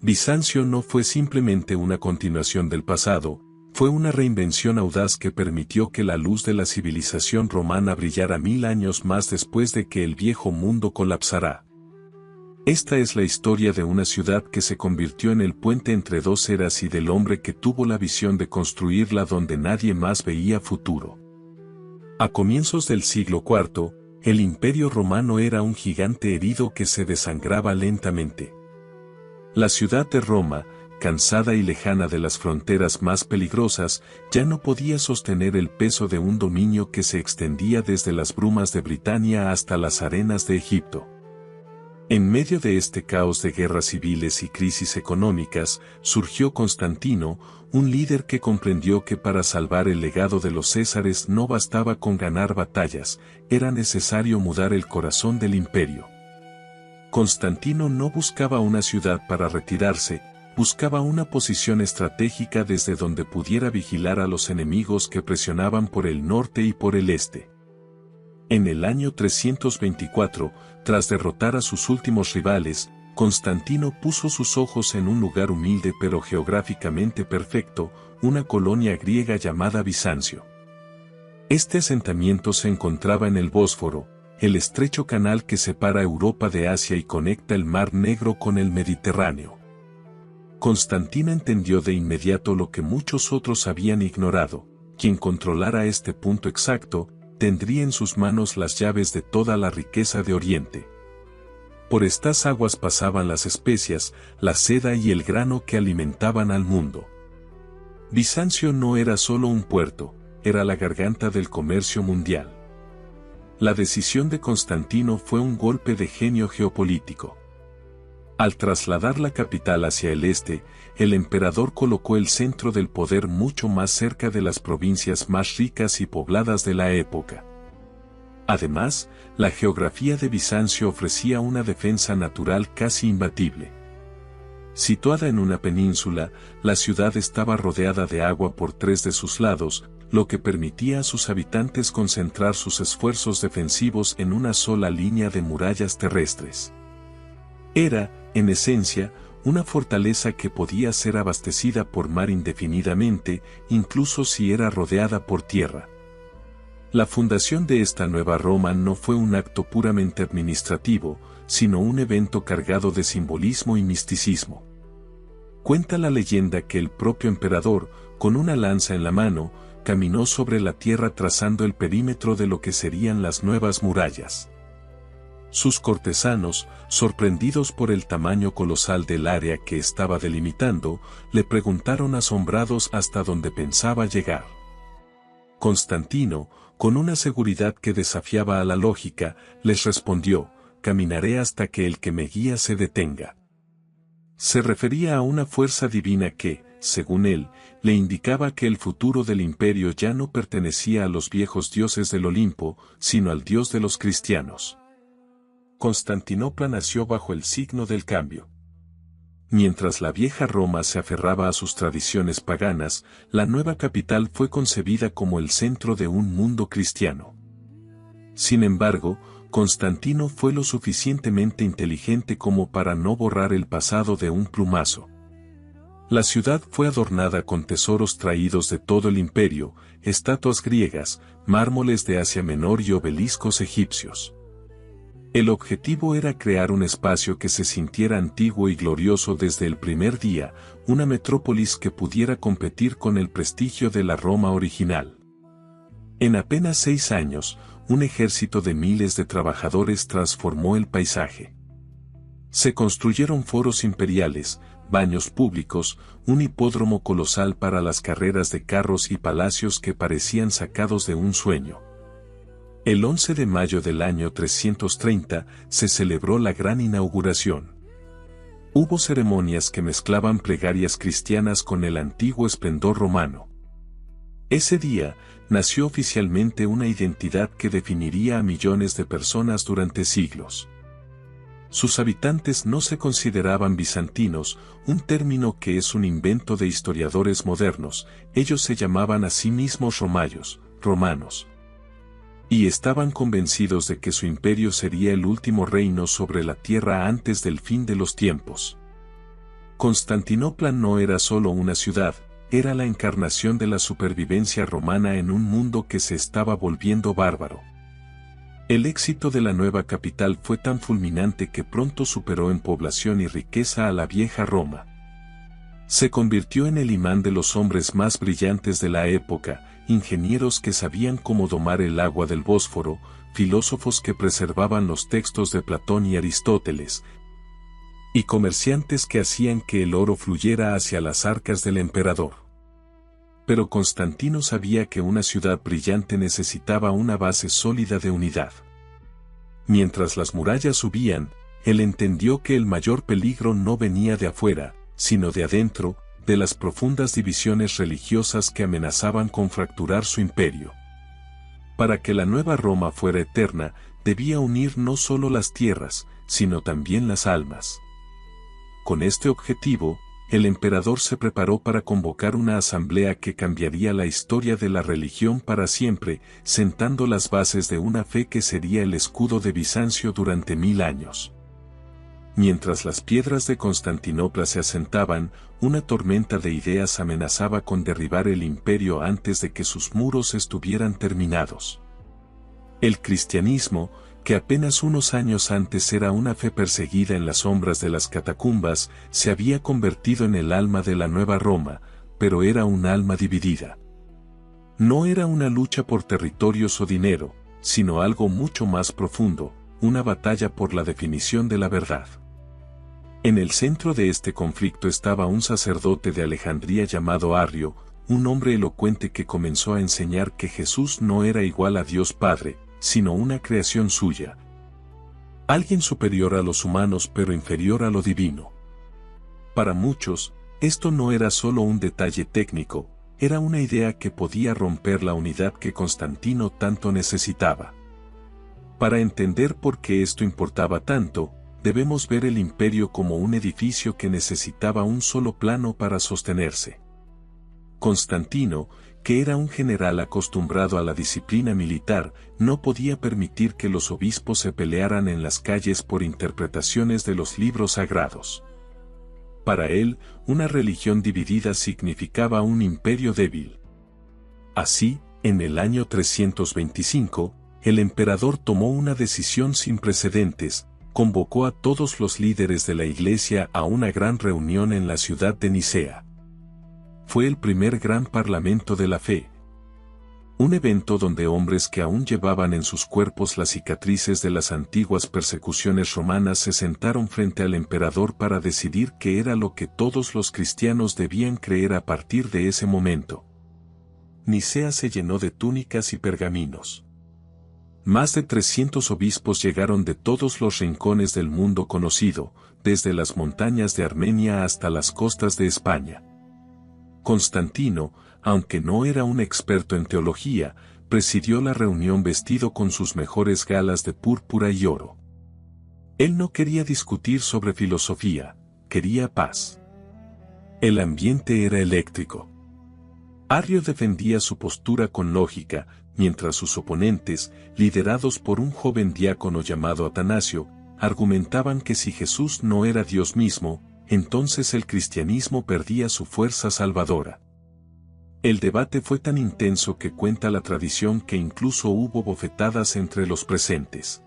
Bizancio no fue simplemente una continuación del pasado, fue una reinvención audaz que permitió que la luz de la civilización romana brillara 1000 años más después de que el viejo mundo colapsara. Esta es la historia de una ciudad que se convirtió en el puente entre dos eras y del hombre que tuvo la visión de construirla donde nadie más veía futuro. A comienzos del siglo IV, el Imperio Romano era un gigante herido que se desangraba lentamente. La ciudad de Roma, cansada y lejana de las fronteras más peligrosas, ya no podía sostener el peso de un dominio que se extendía desde las brumas de Britania hasta las arenas de Egipto. En medio de este caos de guerras civiles y crisis económicas, surgió Constantino, un líder que comprendió que para salvar el legado de los Césares no bastaba con ganar batallas, era necesario mudar el corazón del imperio. Constantino no buscaba una ciudad para retirarse, buscaba una posición estratégica desde donde pudiera vigilar a los enemigos que presionaban por el norte y por el este. En el año 324, tras derrotar a sus últimos rivales, Constantino puso sus ojos en un lugar humilde pero geográficamente perfecto, una colonia griega llamada Bizancio. Este asentamiento se encontraba en el Bósforo, el estrecho canal que separa Europa de Asia y conecta el Mar Negro con el Mediterráneo. Constantino entendió de inmediato lo que muchos otros habían ignorado: quien controlara este punto exacto, tendría en sus manos las llaves de toda la riqueza de Oriente. Por estas aguas pasaban las especias, la seda y el grano que alimentaban al mundo. Bizancio no era solo un puerto, era la garganta del comercio mundial. La decisión de Constantino fue un golpe de genio geopolítico. Al trasladar la capital hacia el este, el emperador colocó el centro del poder mucho más cerca de las provincias más ricas y pobladas de la época. Además, la geografía de Bizancio ofrecía una defensa natural casi imbatible. Situada en una península, la ciudad estaba rodeada de agua por 3 de sus lados, lo que permitía a sus habitantes concentrar sus esfuerzos defensivos en una sola línea de murallas terrestres. Era, en esencia, una fortaleza que podía ser abastecida por mar indefinidamente, incluso si era rodeada por tierra. La fundación de esta nueva Roma no fue un acto puramente administrativo, sino un evento cargado de simbolismo y misticismo. Cuenta la leyenda que el propio emperador, con una lanza en la mano, caminó sobre la tierra trazando el perímetro de lo que serían las nuevas murallas. Sus cortesanos, sorprendidos por el tamaño colosal del área que estaba delimitando, le preguntaron asombrados hasta dónde pensaba llegar. Constantino, con una seguridad que desafiaba a la lógica, les respondió: caminaré hasta que el que me guía se detenga. Se refería a una fuerza divina que, según él, le indicaba que el futuro del imperio ya no pertenecía a los viejos dioses del Olimpo, sino al Dios de los cristianos. Constantinopla nació bajo el signo del cambio. Mientras la vieja Roma se aferraba a sus tradiciones paganas, la nueva capital fue concebida como el centro de un mundo cristiano. Sin embargo, Constantino fue lo suficientemente inteligente como para no borrar el pasado de un plumazo. La ciudad fue adornada con tesoros traídos de todo el imperio, estatuas griegas, mármoles de Asia Menor y obeliscos egipcios. El objetivo era crear un espacio que se sintiera antiguo y glorioso desde el primer día, una metrópolis que pudiera competir con el prestigio de la Roma original. En apenas 6 años, un ejército de miles de trabajadores transformó el paisaje. Se construyeron foros imperiales, baños públicos, un hipódromo colosal para las carreras de carros y palacios que parecían sacados de un sueño. El 11 de mayo del año 330 se celebró la gran inauguración. Hubo ceremonias que mezclaban plegarias cristianas con el antiguo esplendor romano. Ese día, nació oficialmente una identidad que definiría a millones de personas durante siglos. Sus habitantes no se consideraban bizantinos, un término que es un invento de historiadores modernos, ellos se llamaban a sí mismos romanos. Y estaban convencidos de que su imperio sería el último reino sobre la tierra antes del fin de los tiempos. Constantinopla no era solo una ciudad, era la encarnación de la supervivencia romana en un mundo que se estaba volviendo bárbaro. El éxito de la nueva capital fue tan fulminante que pronto superó en población y riqueza a la vieja Roma. Se convirtió en el imán de los hombres más brillantes de la época, ingenieros que sabían cómo domar el agua del Bósforo, filósofos que preservaban los textos de Platón y Aristóteles, y comerciantes que hacían que el oro fluyera hacia las arcas del emperador. Pero Constantino sabía que una ciudad brillante necesitaba una base sólida de unidad. Mientras las murallas subían, él entendió que el mayor peligro no venía de afuera, sino de adentro, de las profundas divisiones religiosas que amenazaban con fracturar su imperio. Para que la nueva Roma fuera eterna, debía unir no solo las tierras, sino también las almas. Con este objetivo, el emperador se preparó para convocar una asamblea que cambiaría la historia de la religión para siempre, sentando las bases de una fe que sería el escudo de Bizancio durante 1000 años. Mientras las piedras de Constantinopla se asentaban, una tormenta de ideas amenazaba con derribar el imperio antes de que sus muros estuvieran terminados. El cristianismo, que apenas unos años antes era una fe perseguida en las sombras de las catacumbas, se había convertido en el alma de la nueva Roma, pero era un alma dividida. No era una lucha por territorios o dinero, sino algo mucho más profundo, una batalla por la definición de la verdad. En el centro de este conflicto estaba un sacerdote de Alejandría llamado Arrio, un hombre elocuente que comenzó a enseñar que Jesús no era igual a Dios Padre, sino una creación suya. Alguien superior a los humanos pero inferior a lo divino. Para muchos, esto no era solo un detalle técnico, era una idea que podía romper la unidad que Constantino tanto necesitaba. Para entender por qué esto importaba tanto, debemos ver el imperio como un edificio que necesitaba un solo plano para sostenerse. Constantino, que era un general acostumbrado a la disciplina militar, no podía permitir que los obispos se pelearan en las calles por interpretaciones de los libros sagrados. Para él, una religión dividida significaba un imperio débil. Así, en el año 325, el emperador tomó una decisión sin precedentes, convocó a todos los líderes de la Iglesia a una gran reunión en la ciudad de Nicea. Fue el primer gran parlamento de la fe. Un evento donde hombres que aún llevaban en sus cuerpos las cicatrices de las antiguas persecuciones romanas se sentaron frente al emperador para decidir qué era lo que todos los cristianos debían creer a partir de ese momento. Nicea se llenó de túnicas y pergaminos. Más de 300 obispos llegaron de todos los rincones del mundo conocido, desde las montañas de Armenia hasta las costas de España. Constantino, aunque no era un experto en teología, presidió la reunión vestido con sus mejores galas de púrpura y oro. Él no quería discutir sobre filosofía, quería paz. El ambiente era eléctrico. Arrio defendía su postura con lógica, mientras sus oponentes, liderados por un joven diácono llamado Atanasio, argumentaban que si Jesús no era Dios mismo, entonces el cristianismo perdía su fuerza salvadora. El debate fue tan intenso que cuenta la tradición que incluso hubo bofetadas entre los presentes.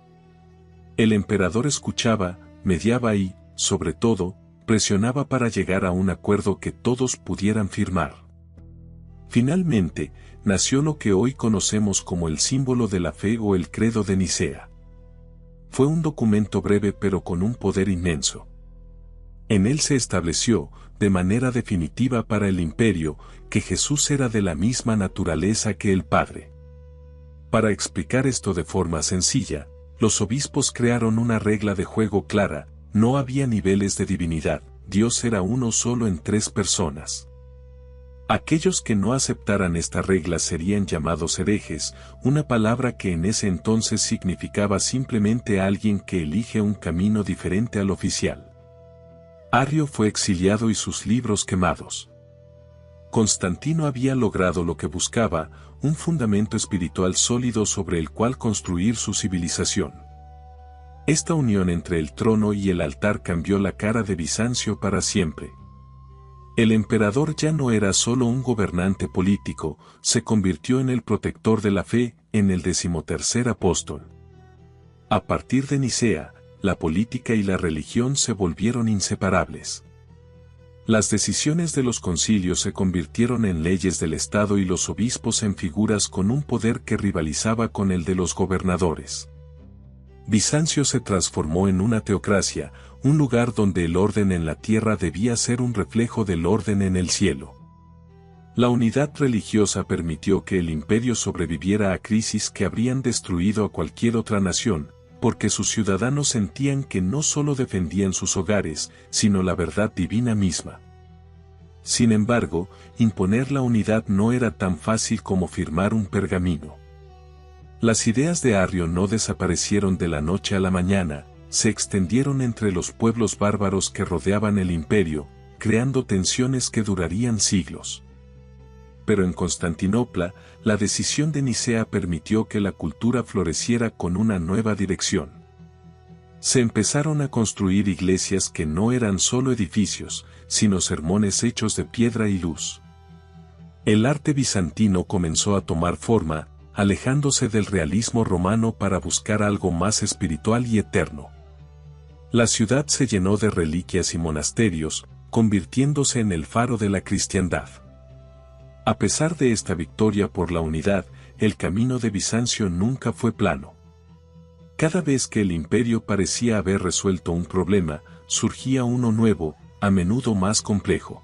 El emperador escuchaba, mediaba y, sobre todo, presionaba para llegar a un acuerdo que todos pudieran firmar. Finalmente, nació lo que hoy conocemos como el símbolo de la fe o el credo de Nicea. Fue un documento breve pero con un poder inmenso. En él se estableció, de manera definitiva para el imperio, que Jesús era de la misma naturaleza que el Padre. Para explicar esto de forma sencilla, los obispos crearon una regla de juego clara: no había niveles de divinidad, Dios era uno solo en 3 personas. Aquellos que no aceptaran esta regla serían llamados herejes, una palabra que en ese entonces significaba simplemente alguien que elige un camino diferente al oficial. Arrio fue exiliado y sus libros quemados. Constantino había logrado lo que buscaba, un fundamento espiritual sólido sobre el cual construir su civilización. Esta unión entre el trono y el altar cambió la cara de Bizancio para siempre. El emperador ya no era solo un gobernante político, se convirtió en el protector de la fe, en el 13º apóstol. A partir de Nicea, la política y la religión se volvieron inseparables. Las decisiones de los concilios se convirtieron en leyes del Estado y los obispos en figuras con un poder que rivalizaba con el de los gobernadores. Bizancio se transformó en una teocracia, un lugar donde el orden en la tierra debía ser un reflejo del orden en el cielo. La unidad religiosa permitió que el imperio sobreviviera a crisis que habrían destruido a cualquier otra nación, porque sus ciudadanos sentían que no solo defendían sus hogares, sino la verdad divina misma. Sin embargo, imponer la unidad no era tan fácil como firmar un pergamino. Las ideas de Arrio no desaparecieron de la noche a la mañana, se extendieron entre los pueblos bárbaros que rodeaban el imperio, creando tensiones que durarían siglos. Pero en Constantinopla, la decisión de Nicea permitió que la cultura floreciera con una nueva dirección. Se empezaron a construir iglesias que no eran solo edificios, sino sermones hechos de piedra y luz. El arte bizantino comenzó a tomar forma, alejándose del realismo romano para buscar algo más espiritual y eterno. La ciudad se llenó de reliquias y monasterios, convirtiéndose en el faro de la cristiandad. A pesar de esta victoria por la unidad, el camino de Bizancio nunca fue plano. Cada vez que el imperio parecía haber resuelto un problema, surgía uno nuevo, a menudo más complejo.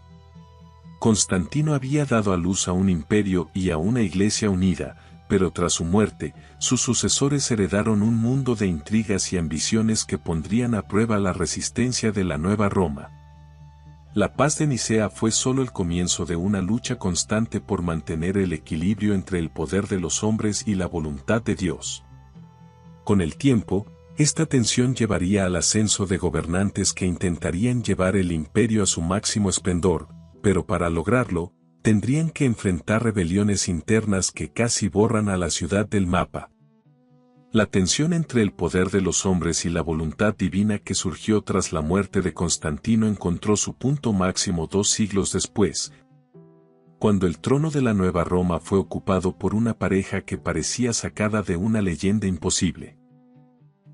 Constantino había dado a luz a un imperio y a una iglesia unida, pero tras su muerte, sus sucesores heredaron un mundo de intrigas y ambiciones que pondrían a prueba la resistencia de la nueva Roma. La paz de Nicea fue solo el comienzo de una lucha constante por mantener el equilibrio entre el poder de los hombres y la voluntad de Dios. Con el tiempo, esta tensión llevaría al ascenso de gobernantes que intentarían llevar el imperio a su máximo esplendor, pero para lograrlo, tendrían que enfrentar rebeliones internas que casi borran a la ciudad del mapa. La tensión entre el poder de los hombres y la voluntad divina que surgió tras la muerte de Constantino encontró su punto máximo 2 siglos después, cuando el trono de la Nueva Roma fue ocupado por una pareja que parecía sacada de una leyenda imposible.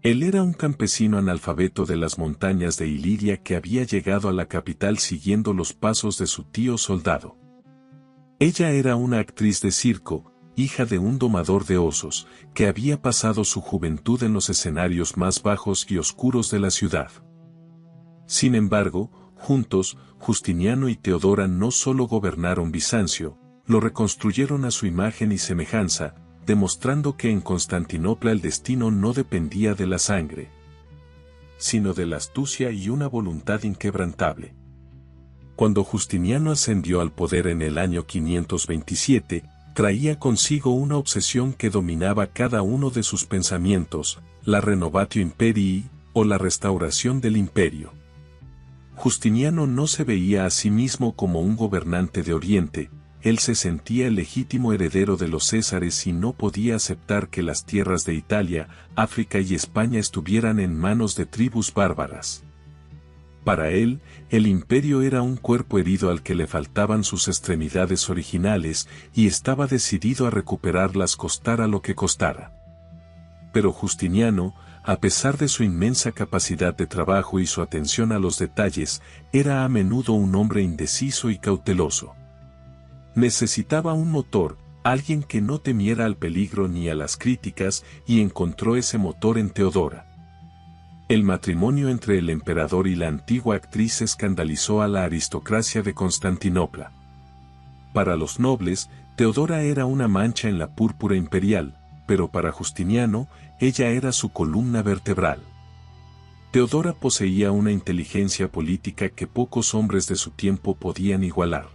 Él era un campesino analfabeto de las montañas de Iliria que había llegado a la capital siguiendo los pasos de su tío soldado. Ella era una actriz de circo, hija de un domador de osos, que había pasado su juventud en los escenarios más bajos y oscuros de la ciudad. Sin embargo, juntos, Justiniano y Teodora no solo gobernaron Bizancio, lo reconstruyeron a su imagen y semejanza, demostrando que en Constantinopla el destino no dependía de la sangre, sino de la astucia y una voluntad inquebrantable. Cuando Justiniano ascendió al poder en el año 527, traía consigo una obsesión que dominaba cada uno de sus pensamientos, la renovatio imperii, o la restauración del imperio. Justiniano no se veía a sí mismo como un gobernante de Oriente, él se sentía el legítimo heredero de los Césares y no podía aceptar que las tierras de Italia, África y España estuvieran en manos de tribus bárbaras. Para él, el imperio era un cuerpo herido al que le faltaban sus extremidades originales y estaba decidido a recuperarlas costara lo que costara. Pero Justiniano, a pesar de su inmensa capacidad de trabajo y su atención a los detalles, era a menudo un hombre indeciso y cauteloso. Necesitaba un motor, alguien que no temiera al peligro ni a las críticas, y encontró ese motor en Teodora. El matrimonio entre el emperador y la antigua actriz escandalizó a la aristocracia de Constantinopla. Para los nobles, Teodora era una mancha en la púrpura imperial, pero para Justiniano, ella era su columna vertebral. Teodora poseía una inteligencia política que pocos hombres de su tiempo podían igualar.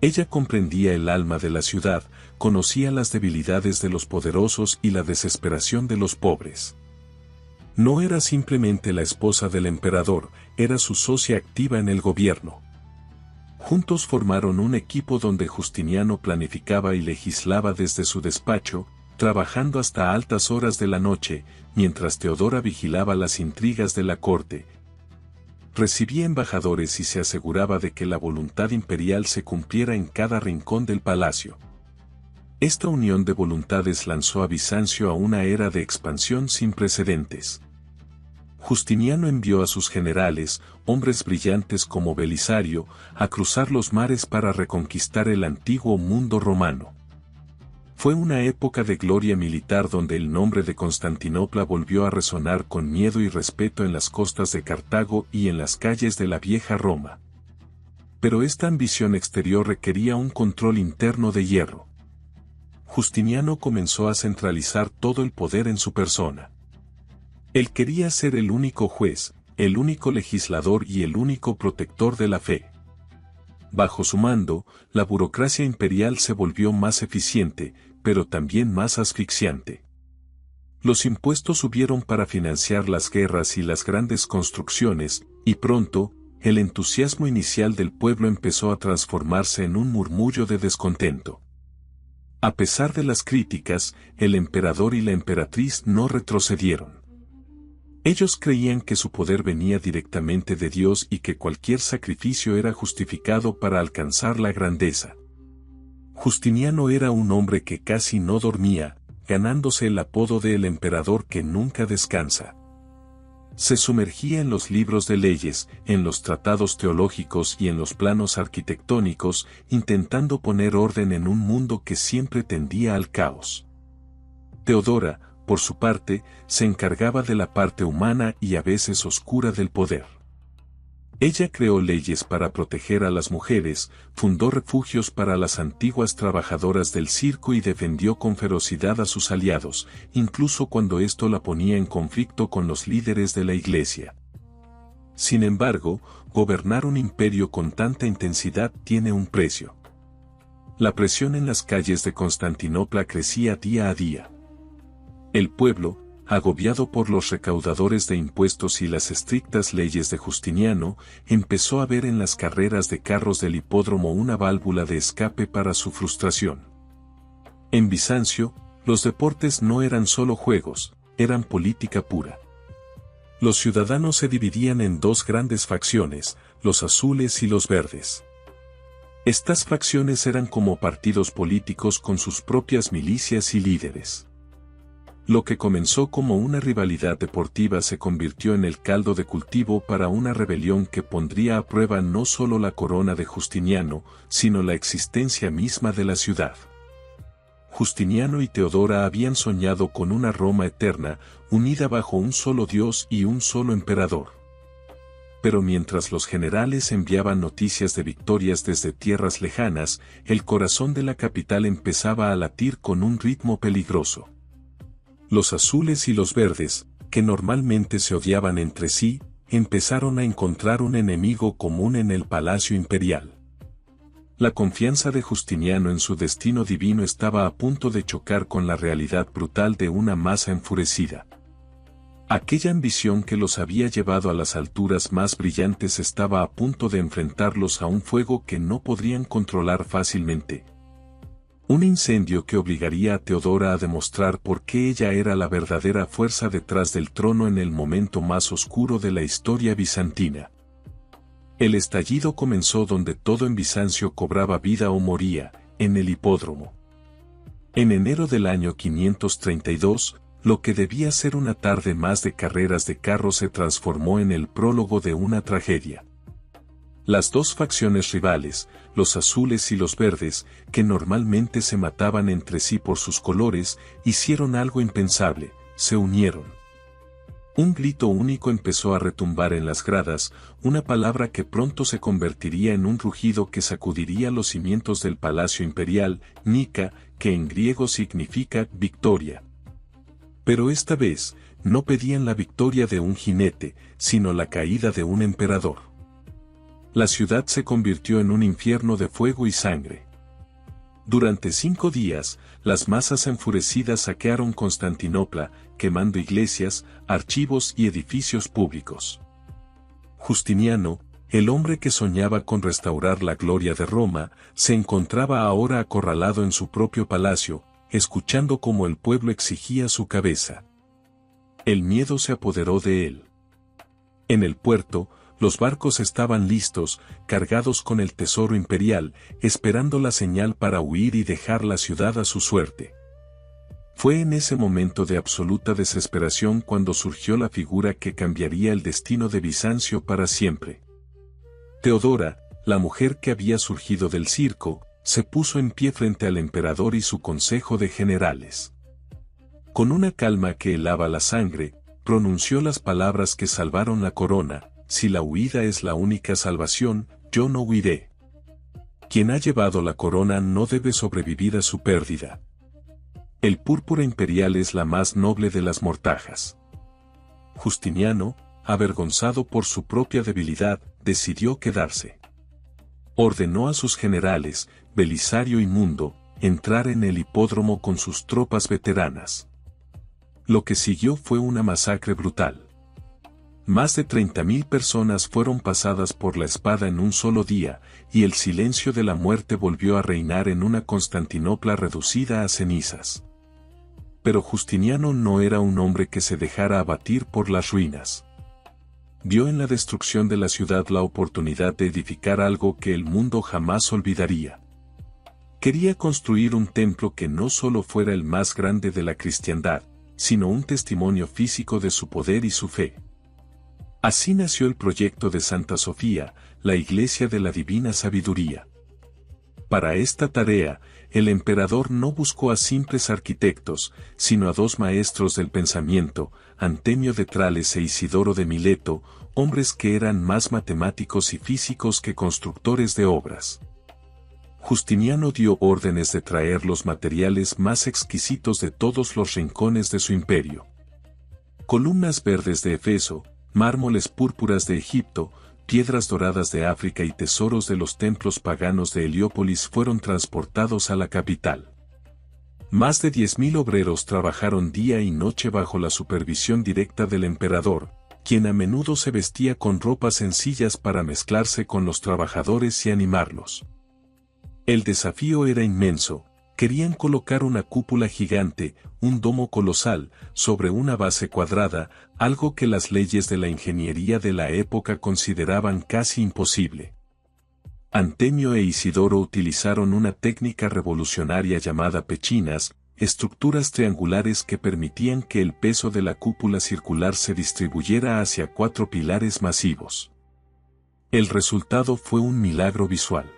Ella comprendía el alma de la ciudad, conocía las debilidades de los poderosos y la desesperación de los pobres. No era simplemente la esposa del emperador, era su socia activa en el gobierno. Juntos formaron un equipo donde Justiniano planificaba y legislaba desde su despacho, trabajando hasta altas horas de la noche, mientras Teodora vigilaba las intrigas de la corte. recibía embajadores y se aseguraba de que la voluntad imperial se cumpliera en cada rincón del palacio. Esta unión de voluntades lanzó a Bizancio a una era de expansión sin precedentes. Justiniano envió a sus generales, hombres brillantes como Belisario, a cruzar los mares para reconquistar el antiguo mundo romano. Fue una época de gloria militar donde el nombre de Constantinopla volvió a resonar con miedo y respeto en las costas de Cartago y en las calles de la vieja Roma. Pero esta ambición exterior requería un control interno de hierro. Justiniano comenzó a centralizar todo el poder en su persona. Él quería ser el único juez, el único legislador y el único protector de la fe. Bajo su mando, la burocracia imperial se volvió más eficiente, pero también más asfixiante. Los impuestos subieron para financiar las guerras y las grandes construcciones, y pronto, el entusiasmo inicial del pueblo empezó a transformarse en un murmullo de descontento. A pesar de las críticas, el emperador y la emperatriz no retrocedieron. Ellos creían que su poder venía directamente de Dios y que cualquier sacrificio era justificado para alcanzar la grandeza. Justiniano era un hombre que casi no dormía, ganándose el apodo de el emperador que nunca descansa. Se sumergía en los libros de leyes, en los tratados teológicos y en los planos arquitectónicos, intentando poner orden en un mundo que siempre tendía al caos. Teodora, por su parte, se encargaba de la parte humana y a veces oscura del poder. Ella creó leyes para proteger a las mujeres, fundó refugios para las antiguas trabajadoras del circo y defendió con ferocidad a sus aliados, incluso cuando esto la ponía en conflicto con los líderes de la Iglesia. Sin embargo, gobernar un imperio con tanta intensidad tiene un precio. La presión en las calles de Constantinopla crecía día a día. El pueblo, agobiado por los recaudadores de impuestos y las estrictas leyes de Justiniano, empezó a ver en las carreras de carros del hipódromo una válvula de escape para su frustración. En Bizancio, los deportes no eran solo juegos, eran política pura. Los ciudadanos se dividían en dos grandes facciones, los azules y los verdes. Estas facciones eran como partidos políticos con sus propias milicias y líderes. Lo que comenzó como una rivalidad deportiva se convirtió en el caldo de cultivo para una rebelión que pondría a prueba no solo la corona de Justiniano, sino la existencia misma de la ciudad. Justiniano y Teodora habían soñado con una Roma eterna, unida bajo un solo Dios y un solo emperador. Pero mientras los generales enviaban noticias de victorias desde tierras lejanas, el corazón de la capital empezaba a latir con un ritmo peligroso. Los azules y los verdes, que normalmente se odiaban entre sí, empezaron a encontrar un enemigo común en el palacio imperial. La confianza de Justiniano en su destino divino estaba a punto de chocar con la realidad brutal de una masa enfurecida. Aquella ambición que los había llevado a las alturas más brillantes estaba a punto de enfrentarlos a un fuego que no podrían controlar fácilmente. Un incendio que obligaría a Teodora a demostrar por qué ella era la verdadera fuerza detrás del trono en el momento más oscuro de la historia bizantina. El estallido comenzó donde todo en Bizancio cobraba vida o moría, en el hipódromo. En enero del año 532, lo que debía ser una tarde más de carreras de carros se transformó en el prólogo de una tragedia. Las dos facciones rivales, los azules y los verdes, que normalmente se mataban entre sí por sus colores, hicieron algo impensable, se unieron. Un grito único empezó a retumbar en las gradas, una palabra que pronto se convertiría en un rugido que sacudiría los cimientos del palacio imperial, Nika, que en griego significa victoria. Pero esta vez, no pedían la victoria de un jinete, sino la caída de un emperador. La ciudad se convirtió en un infierno de fuego y sangre. Durante 5 días, las masas enfurecidas saquearon Constantinopla, quemando iglesias, archivos y edificios públicos. Justiniano, el hombre que soñaba con restaurar la gloria de Roma, se encontraba ahora acorralado en su propio palacio, escuchando cómo el pueblo exigía su cabeza. El miedo se apoderó de él. En el puerto, Los barcos estaban listos, cargados con el tesoro imperial, esperando la señal para huir y dejar la ciudad a su suerte. Fue en ese momento de absoluta desesperación cuando surgió la figura que cambiaría el destino de Bizancio para siempre. Teodora, la mujer que había surgido del circo, se puso en pie frente al emperador y su consejo de generales. Con una calma que helaba la sangre, pronunció las palabras que salvaron la corona: si la huida es la única salvación, yo no huiré. Quien ha llevado la corona no debe sobrevivir a su pérdida. El púrpura imperial es la más noble de las mortajas. Justiniano, avergonzado por su propia debilidad, decidió quedarse. Ordenó a sus generales, Belisario y Mundo, entrar en el hipódromo con sus tropas veteranas. Lo que siguió fue una masacre brutal. Más de 30.000 personas fueron pasadas por la espada en un solo día, y el silencio de la muerte volvió a reinar en una Constantinopla reducida a cenizas. Pero Justiniano no era un hombre que se dejara abatir por las ruinas. Vio en la destrucción de la ciudad la oportunidad de edificar algo que el mundo jamás olvidaría. Quería construir un templo que no solo fuera el más grande de la cristiandad, sino un testimonio físico de su poder y su fe. Así nació el proyecto de Santa Sofía, la Iglesia de la Divina Sabiduría. Para esta tarea, el emperador no buscó a simples arquitectos, sino a dos maestros del pensamiento, Antemio de Trales e Isidoro de Mileto, hombres que eran más matemáticos y físicos que constructores de obras. Justiniano dio órdenes de traer los materiales más exquisitos de todos los rincones de su imperio. Columnas verdes de Efeso, mármoles púrpuras de Egipto, piedras doradas de África y tesoros de los templos paganos de Heliópolis fueron transportados a la capital. Más de 10.000 obreros trabajaron día y noche bajo la supervisión directa del emperador, quien a menudo se vestía con ropas sencillas para mezclarse con los trabajadores y animarlos. El desafío era inmenso. Querían colocar una cúpula gigante, un domo colosal, sobre una base cuadrada, algo que las leyes de la ingeniería de la época consideraban casi imposible. Antemio e Isidoro utilizaron una técnica revolucionaria llamada pechinas, estructuras triangulares que permitían que el peso de la cúpula circular se distribuyera hacia 4 pilares masivos. El resultado fue un milagro visual.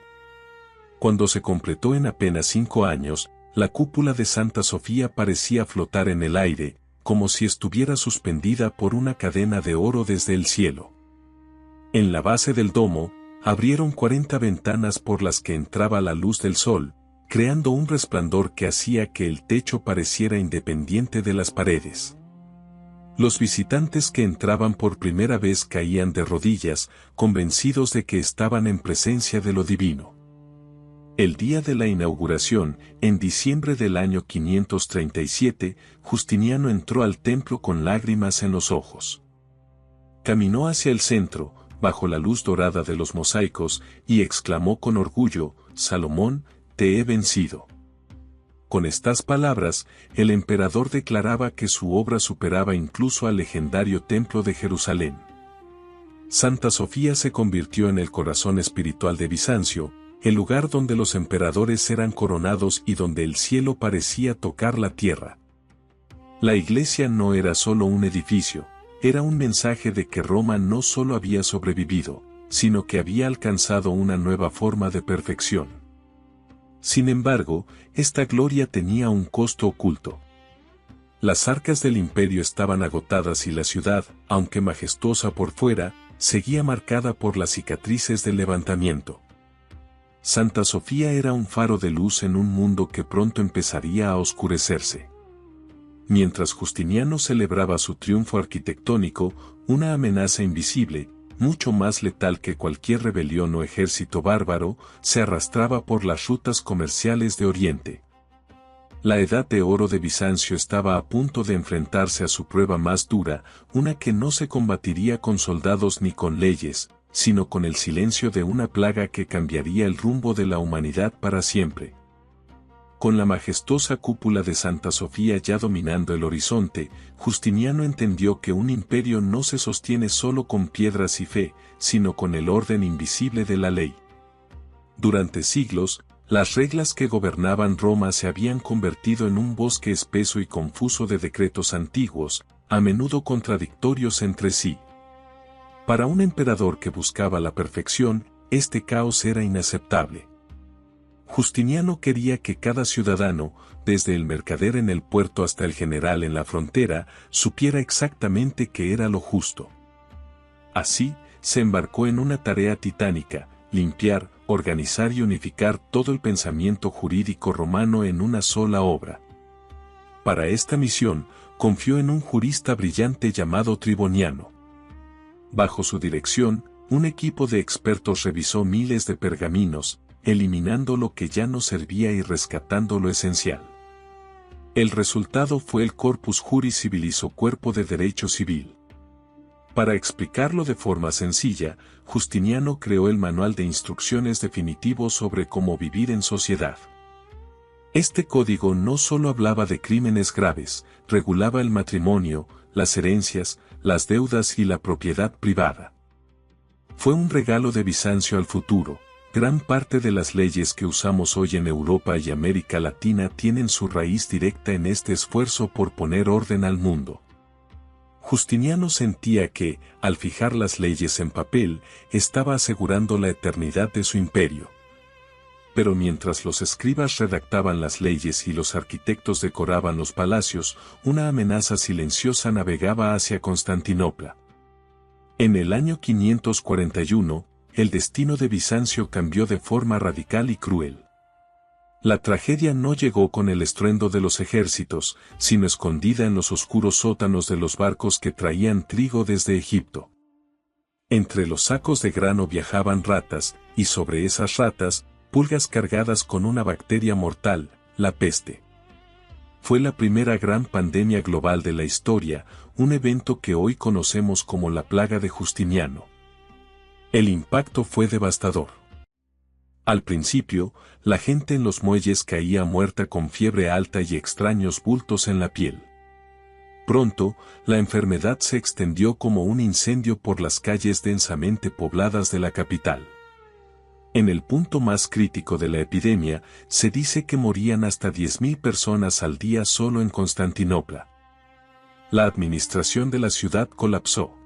Cuando se completó en apenas 5 años, la cúpula de Santa Sofía parecía flotar en el aire, como si estuviera suspendida por una cadena de oro desde el cielo. En la base del domo, abrieron 40 ventanas por las que entraba la luz del sol, creando un resplandor que hacía que el techo pareciera independiente de las paredes. Los visitantes que entraban por primera vez caían de rodillas, convencidos de que estaban en presencia de lo divino. El día de la inauguración, en diciembre del año 537, Justiniano entró al templo con lágrimas en los ojos. Caminó hacia el centro, bajo la luz dorada de los mosaicos, y exclamó con orgullo: «Salomón, te he vencido». Con estas palabras, el emperador declaraba que su obra superaba incluso al legendario templo de Jerusalén. Santa Sofía se convirtió en el corazón espiritual de Bizancio, el lugar donde los emperadores eran coronados y donde el cielo parecía tocar la tierra. La iglesia no era solo un edificio, era un mensaje de que Roma no solo había sobrevivido, sino que había alcanzado una nueva forma de perfección. Sin embargo, esta gloria tenía un costo oculto. Las arcas del imperio estaban agotadas y la ciudad, aunque majestuosa por fuera, seguía marcada por las cicatrices del levantamiento. Santa Sofía era un faro de luz en un mundo que pronto empezaría a oscurecerse. Mientras Justiniano celebraba su triunfo arquitectónico, una amenaza invisible, mucho más letal que cualquier rebelión o ejército bárbaro, se arrastraba por las rutas comerciales de Oriente. La Edad de Oro de Bizancio estaba a punto de enfrentarse a su prueba más dura, una que no se combatiría con soldados ni con leyes, sino con el silencio de una plaga que cambiaría el rumbo de la humanidad para siempre. Con la majestuosa cúpula de Santa Sofía ya dominando el horizonte, Justiniano entendió que un imperio no se sostiene solo con piedras y fe, sino con el orden invisible de la ley. Durante siglos, las reglas que gobernaban Roma se habían convertido en un bosque espeso y confuso de decretos antiguos, a menudo contradictorios entre sí. Para un emperador que buscaba la perfección, este caos era inaceptable. Justiniano quería que cada ciudadano, desde el mercader en el puerto hasta el general en la frontera, supiera exactamente qué era lo justo. Así, se embarcó en una tarea titánica: limpiar, organizar y unificar todo el pensamiento jurídico romano en una sola obra. Para esta misión, confió en un jurista brillante llamado Triboniano. Bajo su dirección, un equipo de expertos revisó miles de pergaminos, eliminando lo que ya no servía y rescatando lo esencial. El resultado fue el Corpus Juris Civilis o Cuerpo de Derecho Civil. Para explicarlo de forma sencilla, Justiniano creó el manual de instrucciones definitivo sobre cómo vivir en sociedad. Este código no solo hablaba de crímenes graves, regulaba el matrimonio, las herencias, las deudas y la propiedad privada. Fue un regalo de Bizancio al futuro. Gran parte de las leyes que usamos hoy en Europa y América Latina tienen su raíz directa en este esfuerzo por poner orden al mundo. Justiniano sentía que, al fijar las leyes en papel, estaba asegurando la eternidad de su imperio. Pero mientras los escribas redactaban las leyes y los arquitectos decoraban los palacios, una amenaza silenciosa navegaba hacia Constantinopla. En el año 541, el destino de Bizancio cambió de forma radical y cruel. La tragedia no llegó con el estruendo de los ejércitos, sino escondida en los oscuros sótanos de los barcos que traían trigo desde Egipto. Entre los sacos de grano viajaban ratas, y sobre esas ratas, pulgas cargadas con una bacteria mortal, la peste. Fue la primera gran pandemia global de la historia, un evento que hoy conocemos como la plaga de Justiniano. El impacto fue devastador. Al principio, la gente en los muelles caía muerta con fiebre alta y extraños bultos en la piel. Pronto, la enfermedad se extendió como un incendio por las calles densamente pobladas de la capital. En el punto más crítico de la epidemia, se dice que morían hasta 10.000 personas al día solo en Constantinopla. La administración de la ciudad colapsó.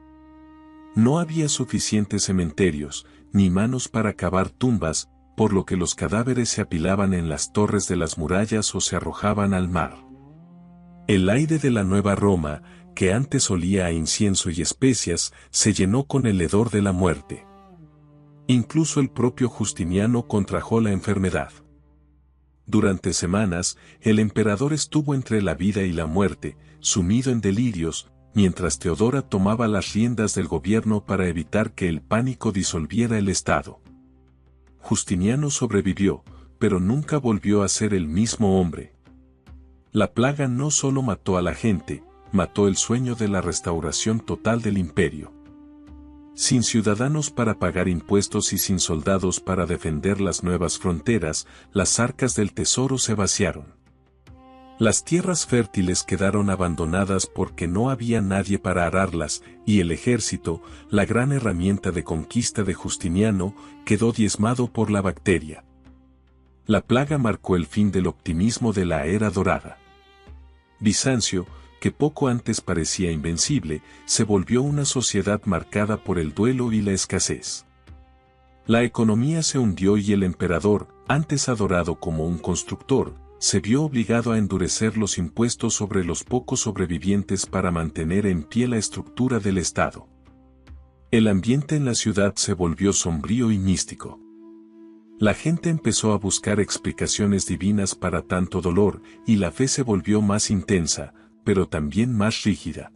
No había suficientes cementerios, ni manos para cavar tumbas, por lo que los cadáveres se apilaban en las torres de las murallas o se arrojaban al mar. El aire de la Nueva Roma, que antes olía a incienso y especias, se llenó con el hedor de la muerte. Incluso el propio Justiniano contrajo la enfermedad. Durante semanas, el emperador estuvo entre la vida y la muerte, sumido en delirios, mientras Teodora tomaba las riendas del gobierno para evitar que el pánico disolviera el Estado. Justiniano sobrevivió, pero nunca volvió a ser el mismo hombre. La plaga no solo mató a la gente, mató el sueño de la restauración total del imperio. Sin ciudadanos para pagar impuestos y sin soldados para defender las nuevas fronteras, las arcas del tesoro se vaciaron. Las tierras fértiles quedaron abandonadas porque no había nadie para ararlas, y el ejército, la gran herramienta de conquista de Justiniano, quedó diezmado por la bacteria. La plaga marcó el fin del optimismo de la era dorada. Bizancio, que poco antes parecía invencible, se volvió una sociedad marcada por el duelo y la escasez. La economía se hundió y el emperador, antes adorado como un constructor, se vio obligado a endurecer los impuestos sobre los pocos sobrevivientes para mantener en pie la estructura del Estado. El ambiente en la ciudad se volvió sombrío y místico. La gente empezó a buscar explicaciones divinas para tanto dolor, y la fe se volvió más intensa, pero también más rígida.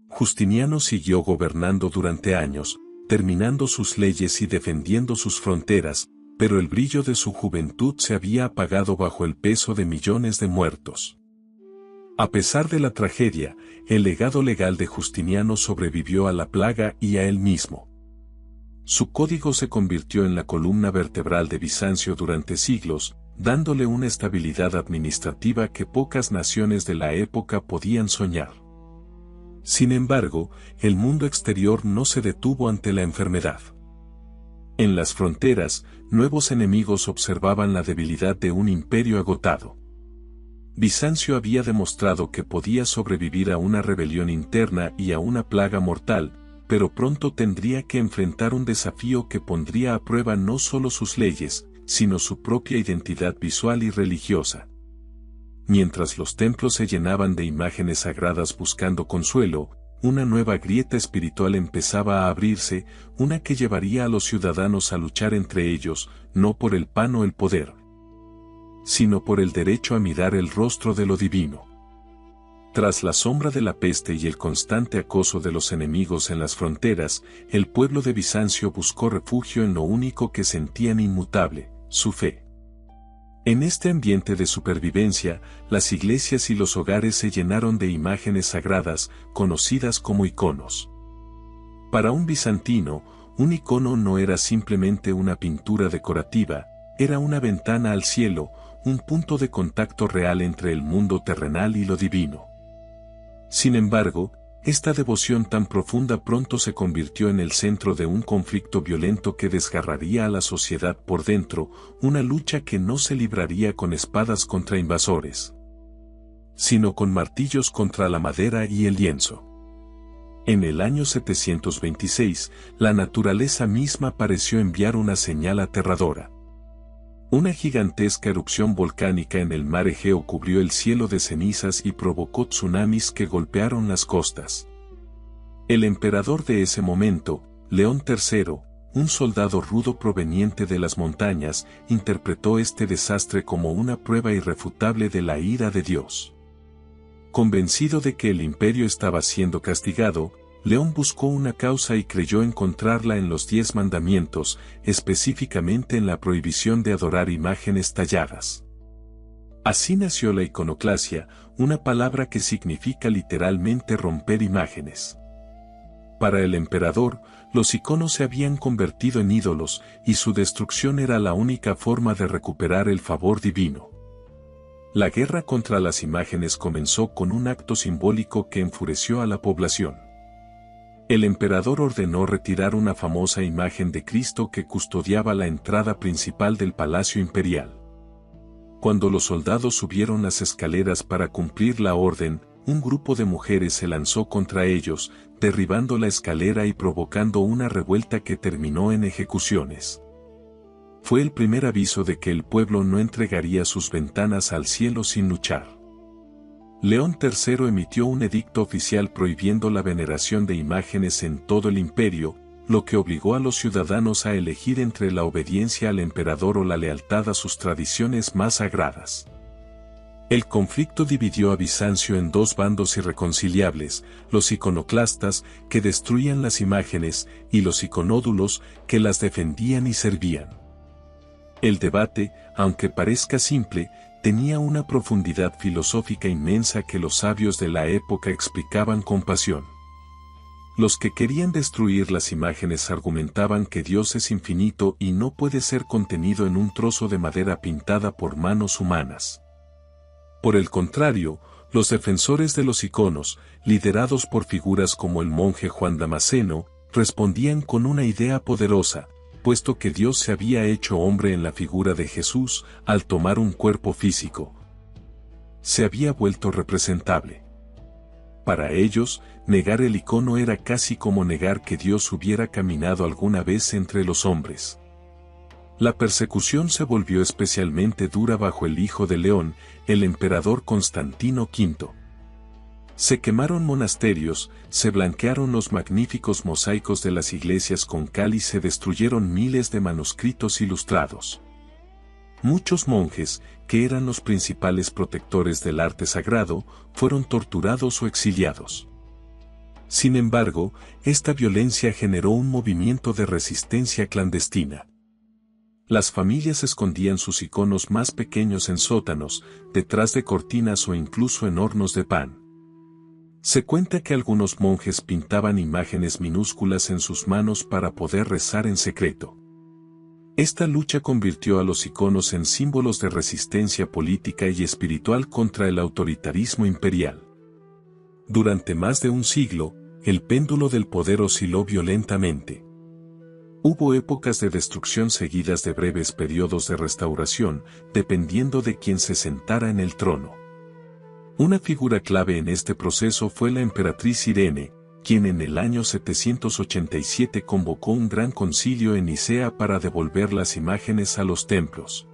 Justiniano siguió gobernando durante años, terminando sus leyes y defendiendo sus fronteras, pero el brillo de su juventud se había apagado bajo el peso de millones de muertos. A pesar de la tragedia, el legado legal de Justiniano sobrevivió a la plaga y a él mismo. Su código se convirtió en la columna vertebral de Bizancio durante siglos, dándole una estabilidad administrativa que pocas naciones de la época podían soñar. Sin embargo, el mundo exterior no se detuvo ante la enfermedad. En las fronteras, nuevos enemigos observaban la debilidad de un imperio agotado. Bizancio había demostrado que podía sobrevivir a una rebelión interna y a una plaga mortal, pero pronto tendría que enfrentar un desafío que pondría a prueba no solo sus leyes, sino su propia identidad visual y religiosa. Mientras los templos se llenaban de imágenes sagradas buscando consuelo, una nueva grieta espiritual empezaba a abrirse, una que llevaría a los ciudadanos a luchar entre ellos, no por el pan o el poder, sino por el derecho a mirar el rostro de lo divino. Tras la sombra de la peste y el constante acoso de los enemigos en las fronteras, el pueblo de Bizancio buscó refugio en lo único que sentían inmutable, su fe. En este ambiente de supervivencia, las iglesias y los hogares se llenaron de imágenes sagradas, conocidas como iconos. Para un bizantino, un icono no era simplemente una pintura decorativa, era una ventana al cielo, un punto de contacto real entre el mundo terrenal y lo divino. Sin embargo, esta devoción tan profunda pronto se convirtió en el centro de un conflicto violento que desgarraría a la sociedad por dentro, una lucha que no se libraría con espadas contra invasores, sino con martillos contra la madera y el lienzo. En el año 726, la naturaleza misma pareció enviar una señal aterradora. Una gigantesca erupción volcánica en el mar Egeo cubrió el cielo de cenizas y provocó tsunamis que golpearon las costas. El emperador de ese momento, León III, un soldado rudo proveniente de las montañas, interpretó este desastre como una prueba irrefutable de la ira de Dios. Convencido de que el imperio estaba siendo castigado, León buscó una causa y creyó encontrarla en los 10 mandamientos, específicamente en la prohibición de adorar imágenes talladas. Así nació la iconoclasia, una palabra que significa literalmente romper imágenes. Para el emperador, los iconos se habían convertido en ídolos, y su destrucción era la única forma de recuperar el favor divino. La guerra contra las imágenes comenzó con un acto simbólico que enfureció a la población. El emperador ordenó retirar una famosa imagen de Cristo que custodiaba la entrada principal del palacio imperial. Cuando los soldados subieron las escaleras para cumplir la orden, un grupo de mujeres se lanzó contra ellos, derribando la escalera y provocando una revuelta que terminó en ejecuciones. Fue el primer aviso de que el pueblo no entregaría sus ventanas al cielo sin luchar. León III emitió un edicto oficial prohibiendo la veneración de imágenes en todo el imperio, lo que obligó a los ciudadanos a elegir entre la obediencia al emperador o la lealtad a sus tradiciones más sagradas. El conflicto dividió a Bizancio en dos bandos irreconciliables, los iconoclastas, que destruían las imágenes, y los iconódulos, que las defendían y servían. El debate, aunque parezca simple, tenía una profundidad filosófica inmensa que los sabios de la época explicaban con pasión. Los que querían destruir las imágenes argumentaban que Dios es infinito y no puede ser contenido en un trozo de madera pintada por manos humanas. Por el contrario, los defensores de los iconos, liderados por figuras como el monje Juan Damasceno, respondían con una idea poderosa, puesto que Dios se había hecho hombre en la figura de Jesús al tomar un cuerpo físico. Se había vuelto representable. Para ellos, negar el icono era casi como negar que Dios hubiera caminado alguna vez entre los hombres. La persecución se volvió especialmente dura bajo el hijo de León, el emperador Constantino V. Se quemaron monasterios, se blanquearon los magníficos mosaicos de las iglesias con cal y se destruyeron miles de manuscritos ilustrados. Muchos monjes, que eran los principales protectores del arte sagrado, fueron torturados o exiliados. Sin embargo, esta violencia generó un movimiento de resistencia clandestina. Las familias escondían sus iconos más pequeños en sótanos, detrás de cortinas o incluso en hornos de pan. Se cuenta que algunos monjes pintaban imágenes minúsculas en sus manos para poder rezar en secreto. Esta lucha convirtió a los iconos en símbolos de resistencia política y espiritual contra el autoritarismo imperial. Durante más de un siglo, el péndulo del poder osciló violentamente. Hubo épocas de destrucción seguidas de breves periodos de restauración, dependiendo de quién se sentara en el trono. Una figura clave en este proceso fue la emperatriz Irene, quien en el año 787 convocó un gran concilio en Nicea para devolver las imágenes a los templos.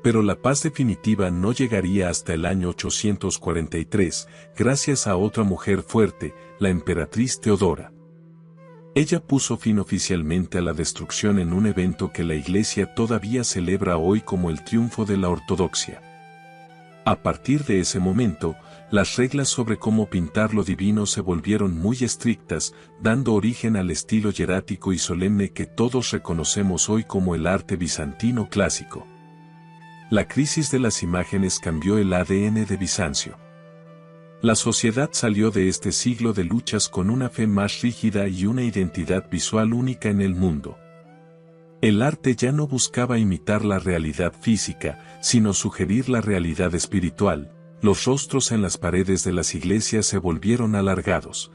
Pero la paz definitiva no llegaría hasta el año 843, gracias a otra mujer fuerte, la emperatriz Teodora. Ella puso fin oficialmente a la destrucción en un evento que la Iglesia todavía celebra hoy como el triunfo de la ortodoxia. A partir de ese momento, las reglas sobre cómo pintar lo divino se volvieron muy estrictas, dando origen al estilo hierático y solemne que todos reconocemos hoy como el arte bizantino clásico. La crisis de las imágenes cambió el ADN de Bizancio. La sociedad salió de este siglo de luchas con una fe más rígida y una identidad visual única en el mundo. El arte ya no buscaba imitar la realidad física, sino sugerir la realidad espiritual. Los rostros en las paredes de las iglesias se volvieron alargados,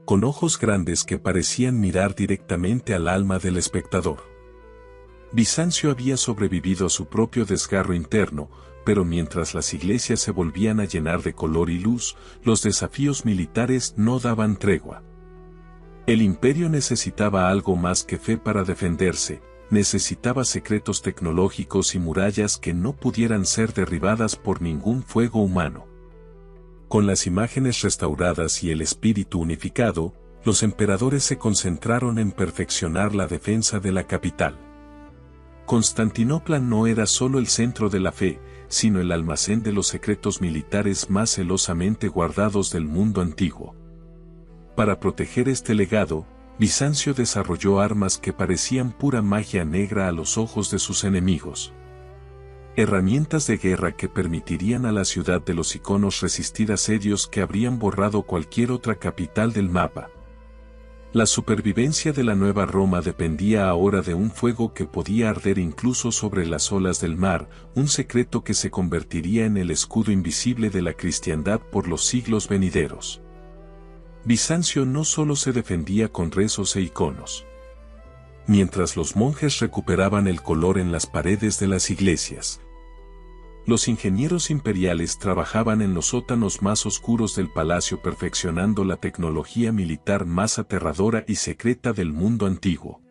con ojos grandes que parecían mirar directamente al alma del espectador. Bizancio había sobrevivido a su propio desgarro interno, pero mientras las iglesias se volvían a llenar de color y luz, los desafíos militares no daban tregua. El imperio necesitaba algo más que fe para defenderse, necesitaba secretos tecnológicos y murallas que no pudieran ser derribadas por ningún fuego humano. Con las imágenes restauradas y el espíritu unificado, los emperadores se concentraron en perfeccionar la defensa de la capital. Constantinopla no era solo el centro de la fe, sino el almacén de los secretos militares más celosamente guardados del mundo antiguo. Para proteger este legado, Bizancio desarrolló armas que parecían pura magia negra a los ojos de sus enemigos. Herramientas de guerra que permitirían a la ciudad de los iconos resistir asedios que habrían borrado cualquier otra capital del mapa. La supervivencia de la Nueva Roma dependía ahora de un fuego que podía arder incluso sobre las olas del mar, un secreto que se convertiría en el escudo invisible de la cristiandad por los siglos venideros. Bizancio no solo se defendía con rezos e iconos. Mientras los monjes recuperaban el color en las paredes de las iglesias, los ingenieros imperiales trabajaban en los sótanos más oscuros del palacio perfeccionando la tecnología militar más aterradora y secreta del mundo antiguo.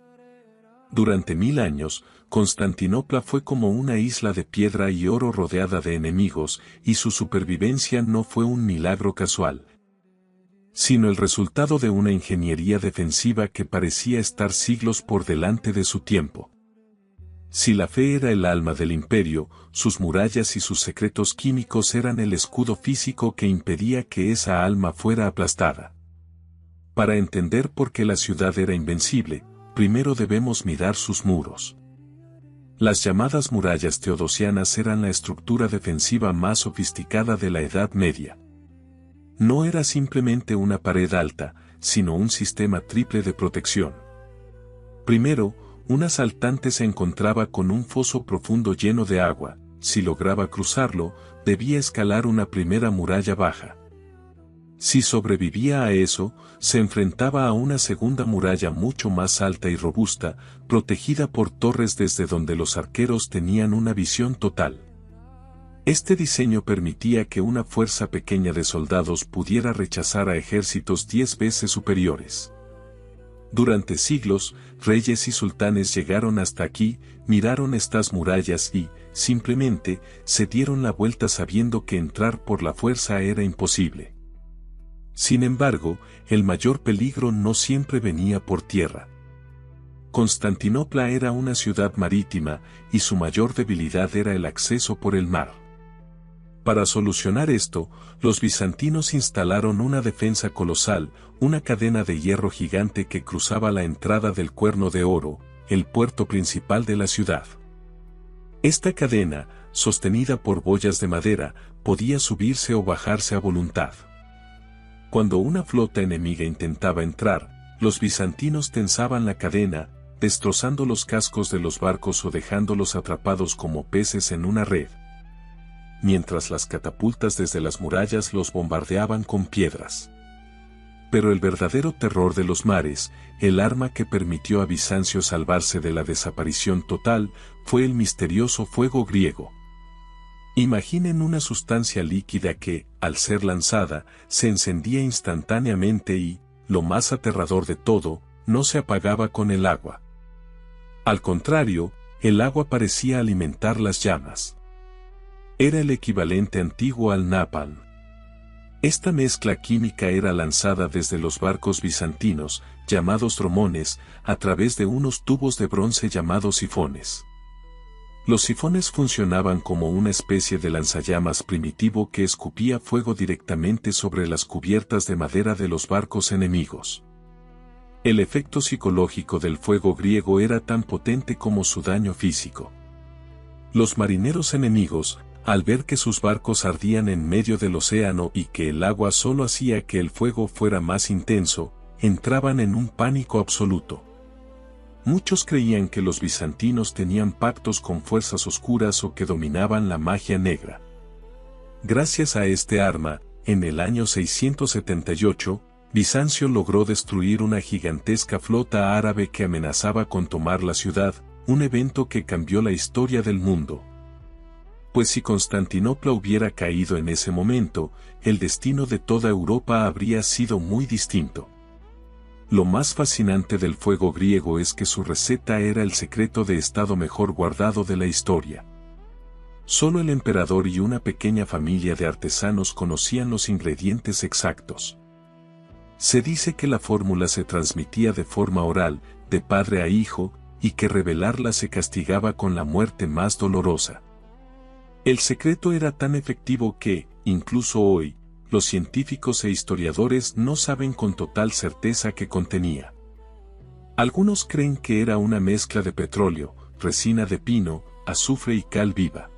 Durante 1000 años, Constantinopla fue como una isla de piedra y oro rodeada de enemigos, y su supervivencia no fue un milagro casual, sino el resultado de una ingeniería defensiva que parecía estar siglos por delante de su tiempo. Si la fe era el alma del imperio, sus murallas y sus secretos químicos eran el escudo físico que impedía que esa alma fuera aplastada. Para entender por qué la ciudad era invencible, primero debemos mirar sus muros. Las llamadas murallas teodosianas eran la estructura defensiva más sofisticada de la Edad Media. No era simplemente una pared alta, sino un sistema triple de protección. Primero, un asaltante se encontraba con un foso profundo lleno de agua. Si lograba cruzarlo, debía escalar una primera muralla baja. Si sobrevivía a eso, se enfrentaba a una segunda muralla mucho más alta y robusta, protegida por torres desde donde los arqueros tenían una visión total. Este diseño permitía que una fuerza pequeña de soldados pudiera rechazar a ejércitos 10 veces superiores. Durante siglos, reyes y sultanes llegaron hasta aquí, miraron estas murallas y, simplemente, se dieron la vuelta sabiendo que entrar por la fuerza era imposible. Sin embargo, el mayor peligro no siempre venía por tierra. Constantinopla era una ciudad marítima, y su mayor debilidad era el acceso por el mar. Para solucionar esto, los bizantinos instalaron una defensa colosal, una cadena de hierro gigante que cruzaba la entrada del Cuerno de Oro, el puerto principal de la ciudad. Esta cadena, sostenida por boyas de madera, podía subirse o bajarse a voluntad. Cuando una flota enemiga intentaba entrar, los bizantinos tensaban la cadena, destrozando los cascos de los barcos o dejándolos atrapados como peces en una red, mientras las catapultas desde las murallas los bombardeaban con piedras. Pero el verdadero terror de los mares, el arma que permitió a Bizancio salvarse de la desaparición total, fue el misterioso fuego griego. Imaginen una sustancia líquida que, al ser lanzada, se encendía instantáneamente y, lo más aterrador de todo, no se apagaba con el agua. Al contrario, el agua parecía alimentar las llamas. Era el equivalente antiguo al napalm. Esta mezcla química era lanzada desde los barcos bizantinos, llamados dromones, a través de unos tubos de bronce llamados sifones. Los sifones funcionaban como una especie de lanzallamas primitivo que escupía fuego directamente sobre las cubiertas de madera de los barcos enemigos. El efecto psicológico del fuego griego era tan potente como su daño físico. Los marineros enemigos, al ver que sus barcos ardían en medio del océano y que el agua solo hacía que el fuego fuera más intenso, entraban en un pánico absoluto. Muchos creían que los bizantinos tenían pactos con fuerzas oscuras o que dominaban la magia negra. Gracias a este arma, en el año 678, Bizancio logró destruir una gigantesca flota árabe que amenazaba con tomar la ciudad, un evento que cambió la historia del mundo. Pues si Constantinopla hubiera caído en ese momento, el destino de toda Europa habría sido muy distinto. Lo más fascinante del fuego griego es que su receta era el secreto de estado mejor guardado de la historia. Solo el emperador y una pequeña familia de artesanos conocían los ingredientes exactos. Se dice que la fórmula se transmitía de forma oral, de padre a hijo, y que revelarla se castigaba con la muerte más dolorosa. El secreto era tan efectivo que, incluso hoy, los científicos e historiadores no saben con total certeza qué contenía. Algunos creen que era una mezcla de petróleo, resina de pino, azufre y cal viva.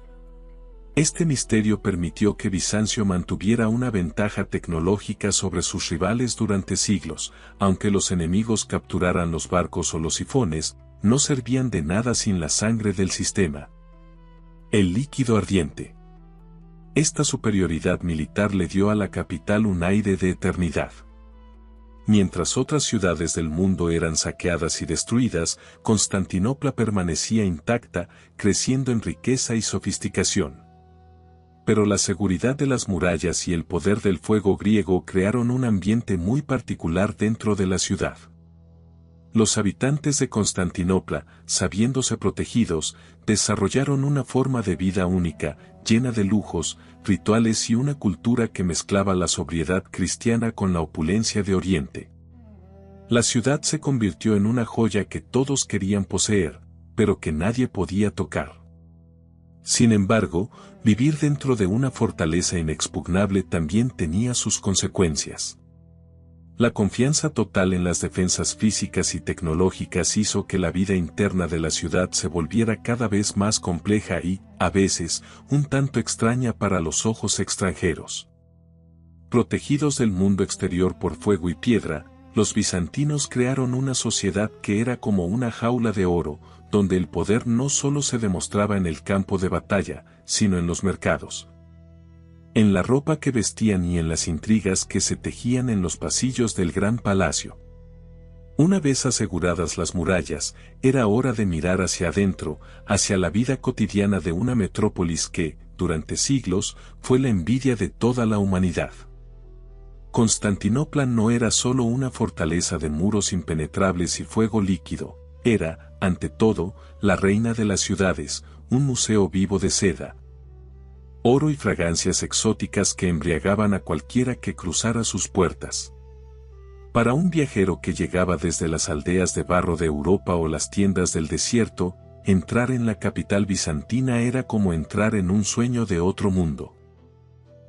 Este misterio permitió que Bizancio mantuviera una ventaja tecnológica sobre sus rivales durante siglos, aunque los enemigos capturaran los barcos o los sifones, no servían de nada sin la sangre del sistema. El líquido ardiente. Esta superioridad militar le dio a la capital un aire de eternidad. Mientras otras ciudades del mundo eran saqueadas y destruidas, Constantinopla permanecía intacta, creciendo en riqueza y sofisticación. Pero la seguridad de las murallas y el poder del fuego griego crearon un ambiente muy particular dentro de la ciudad. Los habitantes de Constantinopla, sabiéndose protegidos, desarrollaron una forma de vida única, llena de lujos, rituales y una cultura que mezclaba la sobriedad cristiana con la opulencia de Oriente. La ciudad se convirtió en una joya que todos querían poseer, pero que nadie podía tocar. Sin embargo, vivir dentro de una fortaleza inexpugnable también tenía sus consecuencias. La confianza total en las defensas físicas y tecnológicas hizo que la vida interna de la ciudad se volviera cada vez más compleja y, a veces, un tanto extraña para los ojos extranjeros. Protegidos del mundo exterior por fuego y piedra, los bizantinos crearon una sociedad que era como una jaula de oro, donde el poder no solo se demostraba en el campo de batalla, sino en los mercados, en la ropa que vestían y en las intrigas que se tejían en los pasillos del gran palacio. Una vez aseguradas las murallas, era hora de mirar hacia adentro, hacia la vida cotidiana de una metrópolis que, durante siglos, fue la envidia de toda la humanidad. Constantinopla no era solo una fortaleza de muros impenetrables y fuego líquido, era, ante todo, la reina de las ciudades, un museo vivo de seda, oro y fragancias exóticas que embriagaban a cualquiera que cruzara sus puertas. Para un viajero que llegaba desde las aldeas de barro de Europa o las tiendas del desierto, entrar en la capital bizantina era como entrar en un sueño de otro mundo.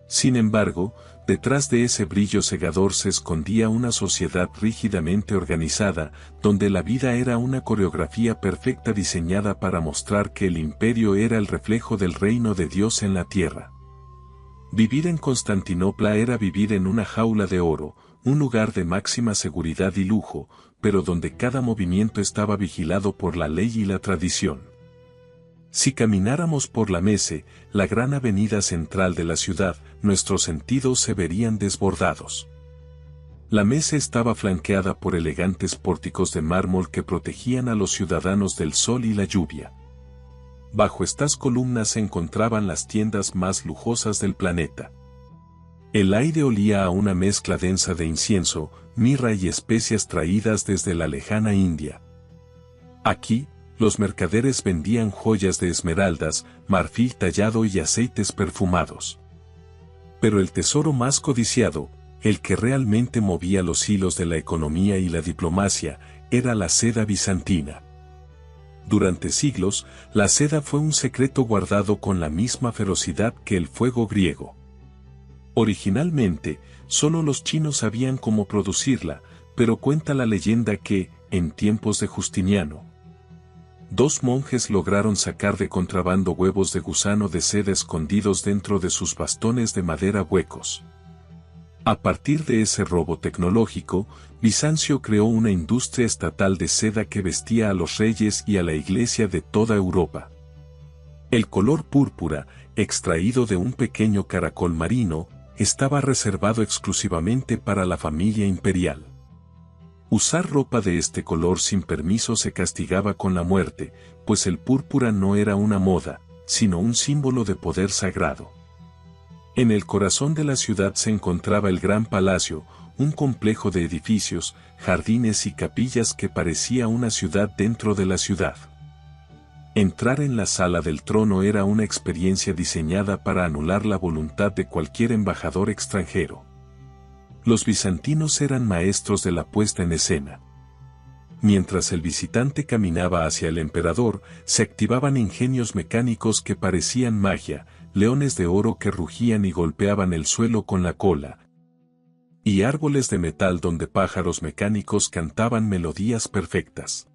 Sin embargo, detrás de ese brillo cegador se escondía una sociedad rígidamente organizada, donde la vida era una coreografía perfecta diseñada para mostrar que el imperio era el reflejo del reino de Dios en la tierra. Vivir en Constantinopla era vivir en una jaula de oro, un lugar de máxima seguridad y lujo, pero donde cada movimiento estaba vigilado por la ley y la tradición. Si camináramos por la Mese, la gran avenida central de la ciudad, nuestros sentidos se verían desbordados. La Mese estaba flanqueada por elegantes pórticos de mármol que protegían a los ciudadanos del sol y la lluvia. Bajo estas columnas se encontraban las tiendas más lujosas del planeta. El aire olía a una mezcla densa de incienso, mirra y especias traídas desde la lejana India. Aquí, los mercaderes vendían joyas de esmeraldas, marfil tallado y aceites perfumados. Pero el tesoro más codiciado, el que realmente movía los hilos de la economía y la diplomacia, era la seda bizantina. Durante siglos, la seda fue un secreto guardado con la misma ferocidad que el fuego griego. Originalmente, solo los chinos sabían cómo producirla, pero cuenta la leyenda que, en tiempos de Justiniano, 2 monjes lograron sacar de contrabando huevos de gusano de seda escondidos dentro de sus bastones de madera huecos. A partir de ese robo tecnológico, Bizancio creó una industria estatal de seda que vestía a los reyes y a la iglesia de toda Europa. El color púrpura, extraído de un pequeño caracol marino, estaba reservado exclusivamente para la familia imperial. Usar ropa de este color sin permiso se castigaba con la muerte, pues el púrpura no era una moda, sino un símbolo de poder sagrado. En el corazón de la ciudad se encontraba el Gran Palacio, un complejo de edificios, jardines y capillas que parecía una ciudad dentro de la ciudad. Entrar en la sala del trono era una experiencia diseñada para anular la voluntad de cualquier embajador extranjero. Los bizantinos eran maestros de la puesta en escena. Mientras el visitante caminaba hacia el emperador, se activaban ingenios mecánicos que parecían magia, leones de oro que rugían y golpeaban el suelo con la cola, y árboles de metal donde pájaros mecánicos cantaban melodías perfectas.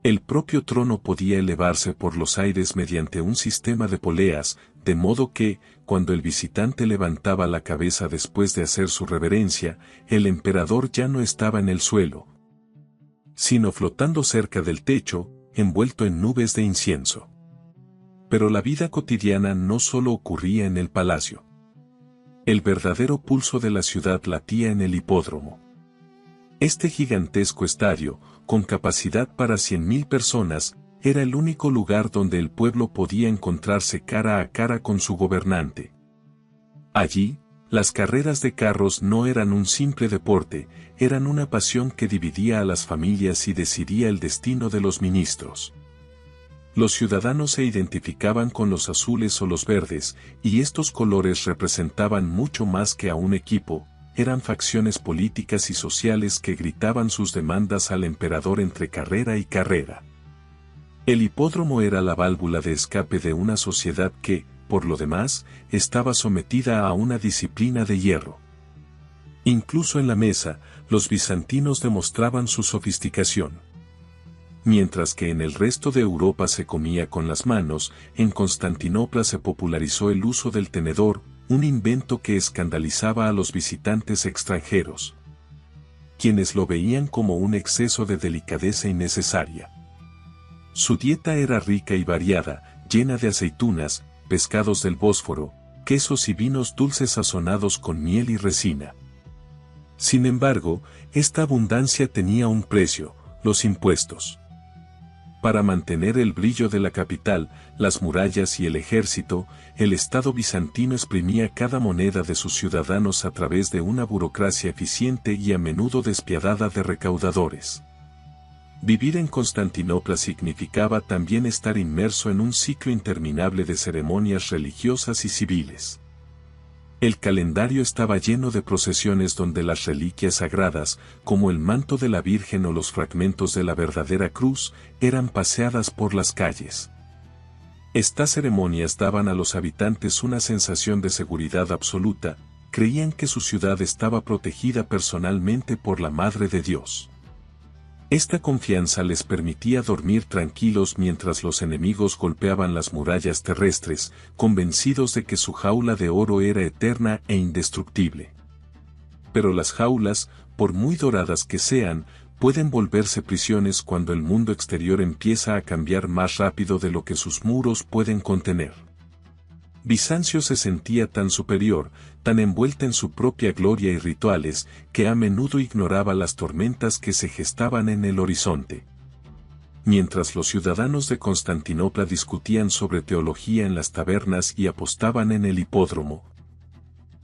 El propio trono podía elevarse por los aires mediante un sistema de poleas, de modo que, cuando el visitante levantaba la cabeza después de hacer su reverencia, el emperador ya no estaba en el suelo, sino flotando cerca del techo, envuelto en nubes de incienso. Pero la vida cotidiana no solo ocurría en el palacio. El verdadero pulso de la ciudad latía en el hipódromo. Este gigantesco estadio, con capacidad para 100.000 personas, era el único lugar donde el pueblo podía encontrarse cara a cara con su gobernante. Allí, las carreras de carros no eran un simple deporte, eran una pasión que dividía a las familias y decidía el destino de los ministros. Los ciudadanos se identificaban con los azules o los verdes, y estos colores representaban mucho más que a un equipo, eran facciones políticas y sociales que gritaban sus demandas al emperador entre carrera y carrera. El hipódromo era la válvula de escape de una sociedad que, por lo demás, estaba sometida a una disciplina de hierro. Incluso en la mesa, los bizantinos demostraban su sofisticación. Mientras que en el resto de Europa se comía con las manos, en Constantinopla se popularizó el uso del tenedor, un invento que escandalizaba a los visitantes extranjeros, quienes lo veían como un exceso de delicadeza innecesaria. Su dieta era rica y variada, llena de aceitunas, pescados del Bósforo, quesos y vinos dulces sazonados con miel y resina. Sin embargo, esta abundancia tenía un precio: los impuestos. Para mantener el brillo de la capital, las murallas y el ejército, el Estado bizantino exprimía cada moneda de sus ciudadanos a través de una burocracia eficiente y a menudo despiadada de recaudadores. Vivir en Constantinopla significaba también estar inmerso en un ciclo interminable de ceremonias religiosas y civiles. El calendario estaba lleno de procesiones donde las reliquias sagradas, como el manto de la Virgen o los fragmentos de la verdadera cruz, eran paseadas por las calles. Estas ceremonias daban a los habitantes una sensación de seguridad absoluta, creían que su ciudad estaba protegida personalmente por la Madre de Dios. Esta confianza les permitía dormir tranquilos mientras los enemigos golpeaban las murallas terrestres, convencidos de que su jaula de oro era eterna e indestructible. Pero las jaulas, por muy doradas que sean, pueden volverse prisiones cuando el mundo exterior empieza a cambiar más rápido de lo que sus muros pueden contener. Bizancio se sentía tan superior, tan envuelta en su propia gloria y rituales, que a menudo ignoraba las tormentas que se gestaban en el horizonte. Mientras los ciudadanos de Constantinopla discutían sobre teología en las tabernas y apostaban en el hipódromo,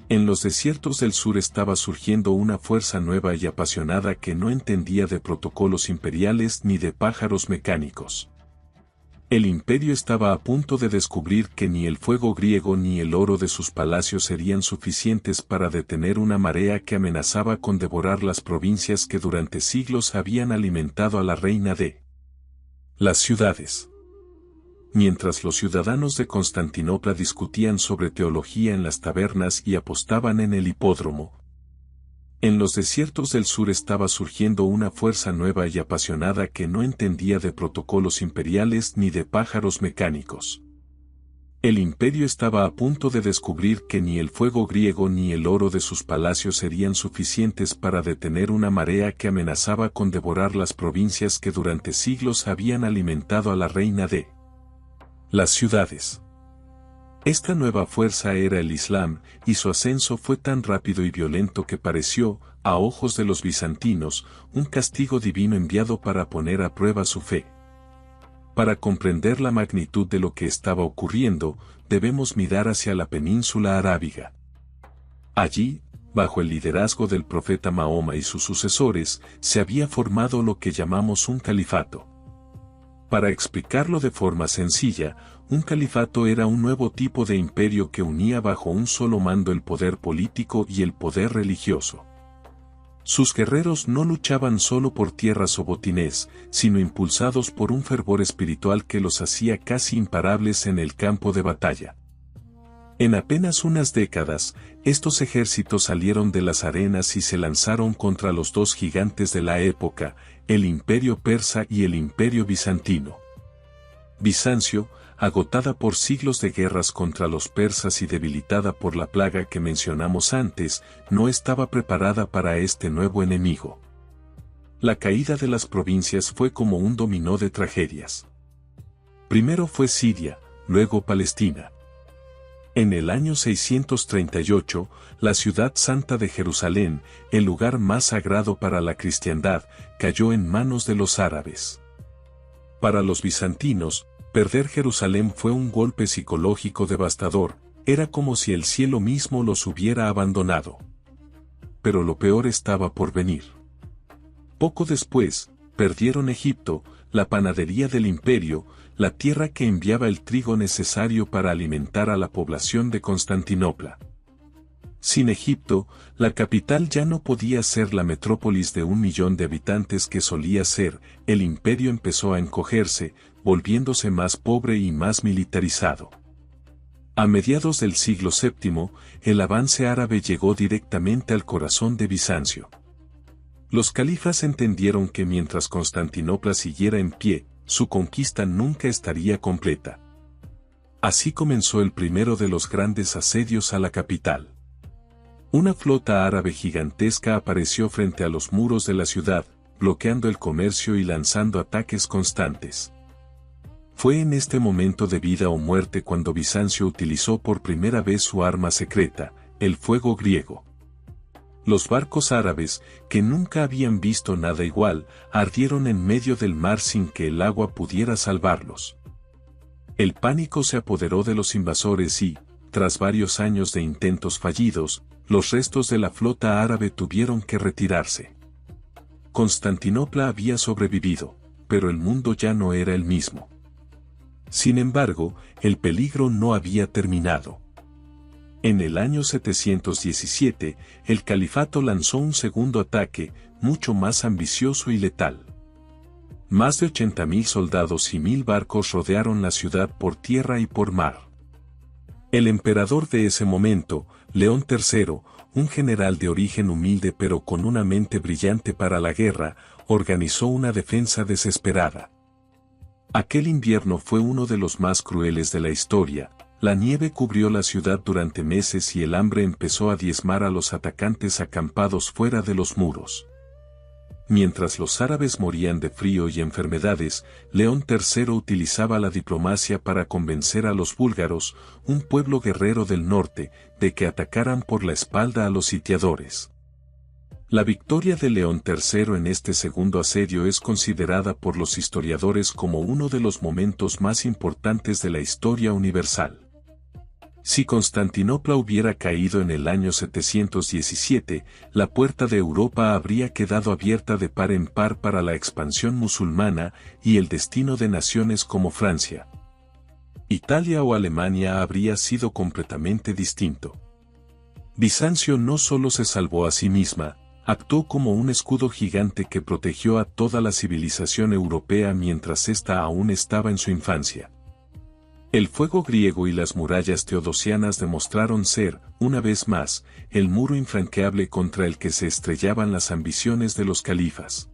en los desiertos del sur estaba surgiendo una fuerza nueva y apasionada que no entendía de protocolos imperiales ni de pájaros mecánicos. El imperio estaba a punto de descubrir que ni el fuego griego ni el oro de sus palacios serían suficientes para detener una marea que amenazaba con devorar las provincias que durante siglos habían alimentado a la reina de las ciudades. Mientras los ciudadanos de Constantinopla discutían sobre teología en las tabernas y apostaban en el hipódromo, en los desiertos del sur estaba surgiendo una fuerza nueva y apasionada que no entendía de protocolos imperiales ni de pájaros mecánicos. El imperio estaba a punto de descubrir que ni el fuego griego ni el oro de sus palacios serían suficientes para detener una marea que amenazaba con devorar las provincias que durante siglos habían alimentado a la reina de las ciudades. Esta nueva fuerza era el Islam, y su ascenso fue tan rápido y violento que pareció, a ojos de los bizantinos, un castigo divino enviado para poner a prueba su fe. Para comprender la magnitud de lo que estaba ocurriendo, debemos mirar hacia la península arábiga. Allí, bajo el liderazgo del profeta Mahoma y sus sucesores, se había formado lo que llamamos un califato. Para explicarlo de forma sencilla, un califato era un nuevo tipo de imperio que unía bajo un solo mando el poder político y el poder religioso. Sus guerreros no luchaban solo por tierras o botines, sino impulsados por un fervor espiritual que los hacía casi imparables en el campo de batalla. En apenas unas décadas, estos ejércitos salieron de las arenas y se lanzaron contra los dos gigantes de la época, el imperio persa y el imperio bizantino. Bizancio, agotada por siglos de guerras contra los persas y debilitada por la plaga que mencionamos antes, no estaba preparada para este nuevo enemigo. La caída de las provincias fue como un dominó de tragedias. Primero fue Siria, luego Palestina. En el año 638, la ciudad santa de Jerusalén, el lugar más sagrado para la cristiandad, cayó en manos de los árabes. Para los bizantinos, perder Jerusalén fue un golpe psicológico devastador, era como si el cielo mismo los hubiera abandonado. Pero lo peor estaba por venir. Poco después, perdieron Egipto, la panadería del imperio, la tierra que enviaba el trigo necesario para alimentar a la población de Constantinopla. Sin Egipto, la capital ya no podía ser la metrópolis de 1 millón de habitantes que solía ser, el imperio empezó a encogerse, volviéndose más pobre y más militarizado. A mediados del siglo VII, el avance árabe llegó directamente al corazón de Bizancio. Los califas entendieron que mientras Constantinopla siguiera en pie, su conquista nunca estaría completa. Así comenzó el primero de los grandes asedios a la capital. Una flota árabe gigantesca apareció frente a los muros de la ciudad, bloqueando el comercio y lanzando ataques constantes. Fue en este momento de vida o muerte cuando Bizancio utilizó por primera vez su arma secreta, el fuego griego. Los barcos árabes, que nunca habían visto nada igual, ardieron en medio del mar sin que el agua pudiera salvarlos. El pánico se apoderó de los invasores y, tras varios años de intentos fallidos, los restos de la flota árabe tuvieron que retirarse. Constantinopla había sobrevivido, pero el mundo ya no era el mismo. Sin embargo, el peligro no había terminado. En el año 717, el califato lanzó un segundo ataque, mucho más ambicioso y letal. Más de 80.000 soldados y 1.000 barcos rodearon la ciudad por tierra y por mar. El emperador de ese momento, León III, un general de origen humilde pero con una mente brillante para la guerra, organizó una defensa desesperada. Aquel invierno fue uno de los más crueles de la historia. La nieve cubrió la ciudad durante meses y el hambre empezó a diezmar a los atacantes acampados fuera de los muros. Mientras los árabes morían de frío y enfermedades, León III utilizaba la diplomacia para convencer a los búlgaros, un pueblo guerrero del norte, de que atacaran por la espalda a los sitiadores. La victoria de León III en este segundo asedio es considerada por los historiadores como uno de los momentos más importantes de la historia universal. Si Constantinopla hubiera caído en el año 717, la puerta de Europa habría quedado abierta de par en par para la expansión musulmana y el destino de naciones como Francia, Italia o Alemania habría sido completamente distinto. Bizancio no solo se salvó a sí misma, actuó como un escudo gigante que protegió a toda la civilización europea mientras ésta aún estaba en su infancia. El fuego griego y las murallas teodosianas demostraron ser, una vez más, el muro infranqueable contra el que se estrellaban las ambiciones de los califas.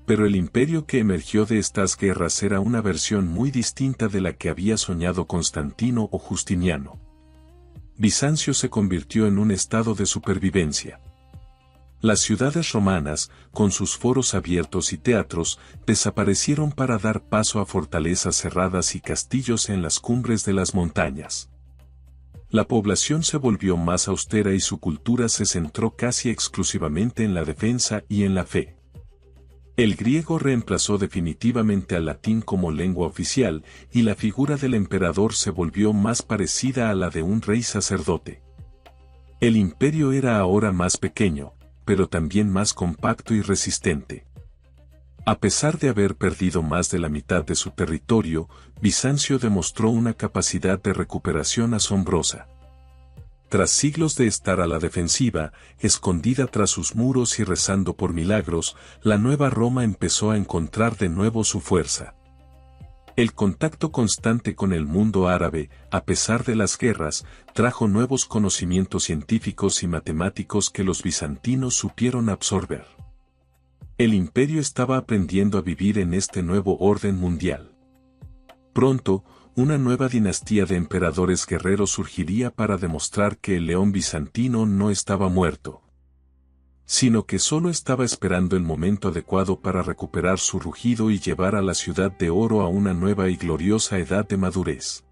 Pero el imperio que emergió de estas guerras era una versión muy distinta de la que había soñado Constantino o Justiniano. Bizancio se convirtió en un estado de supervivencia. Las ciudades romanas, con sus foros abiertos y teatros, desaparecieron para dar paso a fortalezas cerradas y castillos en las cumbres de las montañas. La población se volvió más austera y su cultura se centró casi exclusivamente en la defensa y en la fe. El griego reemplazó definitivamente al latín como lengua oficial, y la figura del emperador se volvió más parecida a la de un rey sacerdote. El imperio era ahora más pequeño, pero también más compacto y resistente. A pesar de haber perdido más de la mitad de su territorio, Bizancio demostró una capacidad de recuperación asombrosa. Tras siglos de estar a la defensiva, escondida tras sus muros y rezando por milagros, la nueva Roma empezó a encontrar de nuevo su fuerza. El contacto constante con el mundo árabe, a pesar de las guerras, trajo nuevos conocimientos científicos y matemáticos que los bizantinos supieron absorber. El imperio estaba aprendiendo a vivir en este nuevo orden mundial. Pronto, una nueva dinastía de emperadores guerreros surgiría para demostrar que el león bizantino no estaba muerto, sino que solo estaba esperando el momento adecuado para recuperar su rugido y llevar a la ciudad de oro a una nueva y gloriosa edad de madurez.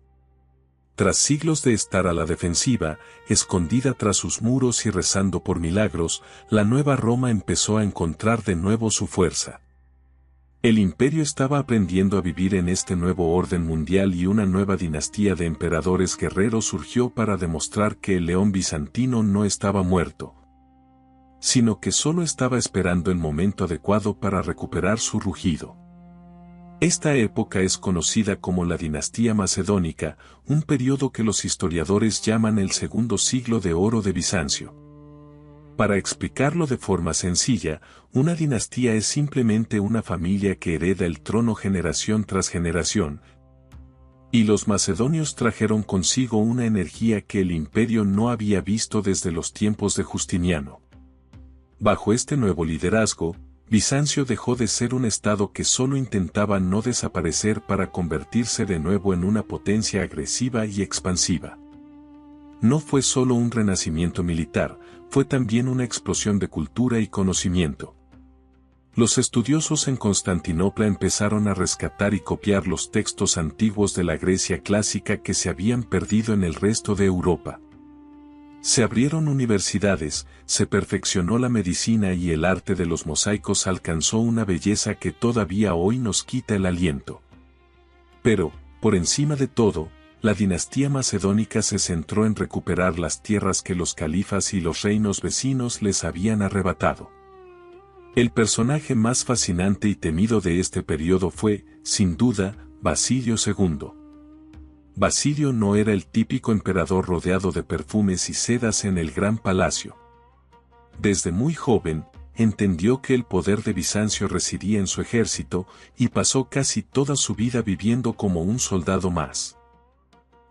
Tras siglos de estar a la defensiva, escondida tras sus muros y rezando por milagros, la nueva Roma empezó a encontrar de nuevo su fuerza. El imperio estaba aprendiendo a vivir en este nuevo orden mundial y una nueva dinastía de emperadores guerreros surgió para demostrar que el león bizantino no estaba muerto, sino que solo estaba esperando el momento adecuado para recuperar su rugido. Esta época es conocida como la dinastía macedónica, un periodo que los historiadores llaman el segundo siglo de oro de Bizancio. Para explicarlo de forma sencilla, una dinastía es simplemente una familia que hereda el trono generación tras generación, y los macedonios trajeron consigo una energía que el imperio no había visto desde los tiempos de Justiniano. Bajo este nuevo liderazgo, Bizancio dejó de ser un estado que solo intentaba no desaparecer para convertirse de nuevo en una potencia agresiva y expansiva. No fue solo un renacimiento militar, fue también una explosión de cultura y conocimiento. Los estudiosos en Constantinopla empezaron a rescatar y copiar los textos antiguos de la Grecia clásica que se habían perdido en el resto de Europa. Se abrieron universidades, se perfeccionó la medicina y el arte de los mosaicos alcanzó una belleza que todavía hoy nos quita el aliento. Pero, por encima de todo, la dinastía macedónica se centró en recuperar las tierras que los califas y los reinos vecinos les habían arrebatado. El personaje más fascinante y temido de este periodo fue, sin duda, Basilio II. Basilio no era el típico emperador rodeado de perfumes y sedas en el gran palacio. Desde muy joven, entendió que el poder de Bizancio residía en su ejército y pasó casi toda su vida viviendo como un soldado más.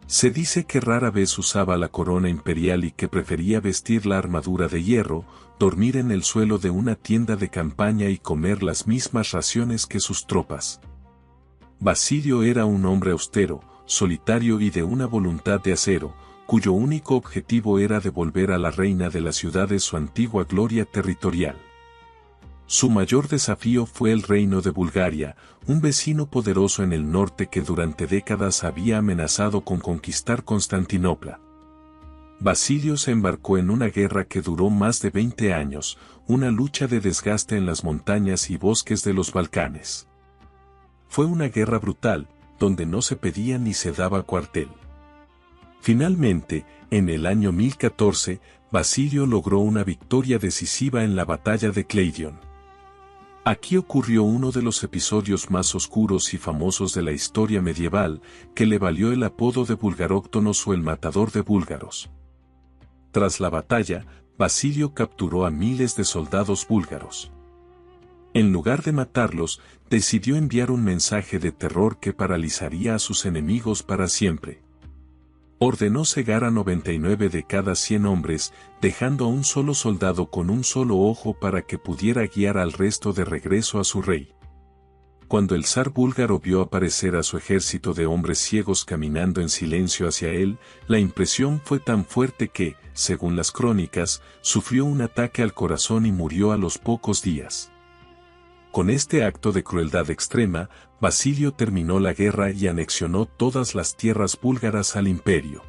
Se dice que rara vez usaba la corona imperial y que prefería vestir la armadura de hierro, dormir en el suelo de una tienda de campaña y comer las mismas raciones que sus tropas. Basilio era un hombre austero, solitario y de una voluntad de acero, cuyo único objetivo era devolver a la reina de la ciudad su antigua gloria territorial. Su mayor desafío fue el reino de Bulgaria, un vecino poderoso en el norte que durante décadas había amenazado con conquistar Constantinopla. Basilio se embarcó en una guerra que duró más de 20 años, una lucha de desgaste en las montañas y bosques de los Balcanes. Fue una guerra brutal, donde no se pedía ni se daba cuartel. Finalmente, en el año 1014, Basilio logró una victoria decisiva en la batalla de Kleidion. Aquí ocurrió uno de los episodios más oscuros y famosos de la historia medieval, que le valió el apodo de Bulgaróctonos o el matador de búlgaros. Tras la batalla, Basilio capturó a miles de soldados búlgaros. En lugar de matarlos, decidió enviar un mensaje de terror que paralizaría a sus enemigos para siempre. Ordenó cegar a 99 de cada 100 hombres, dejando a un solo soldado con un solo ojo para que pudiera guiar al resto de regreso a su rey. Cuando el zar búlgaro vio aparecer a su ejército de hombres ciegos caminando en silencio hacia él, la impresión fue tan fuerte que, según las crónicas, sufrió un ataque al corazón y murió a los pocos días. Con este acto de crueldad extrema, Basilio terminó la guerra y anexionó todas las tierras búlgaras al imperio.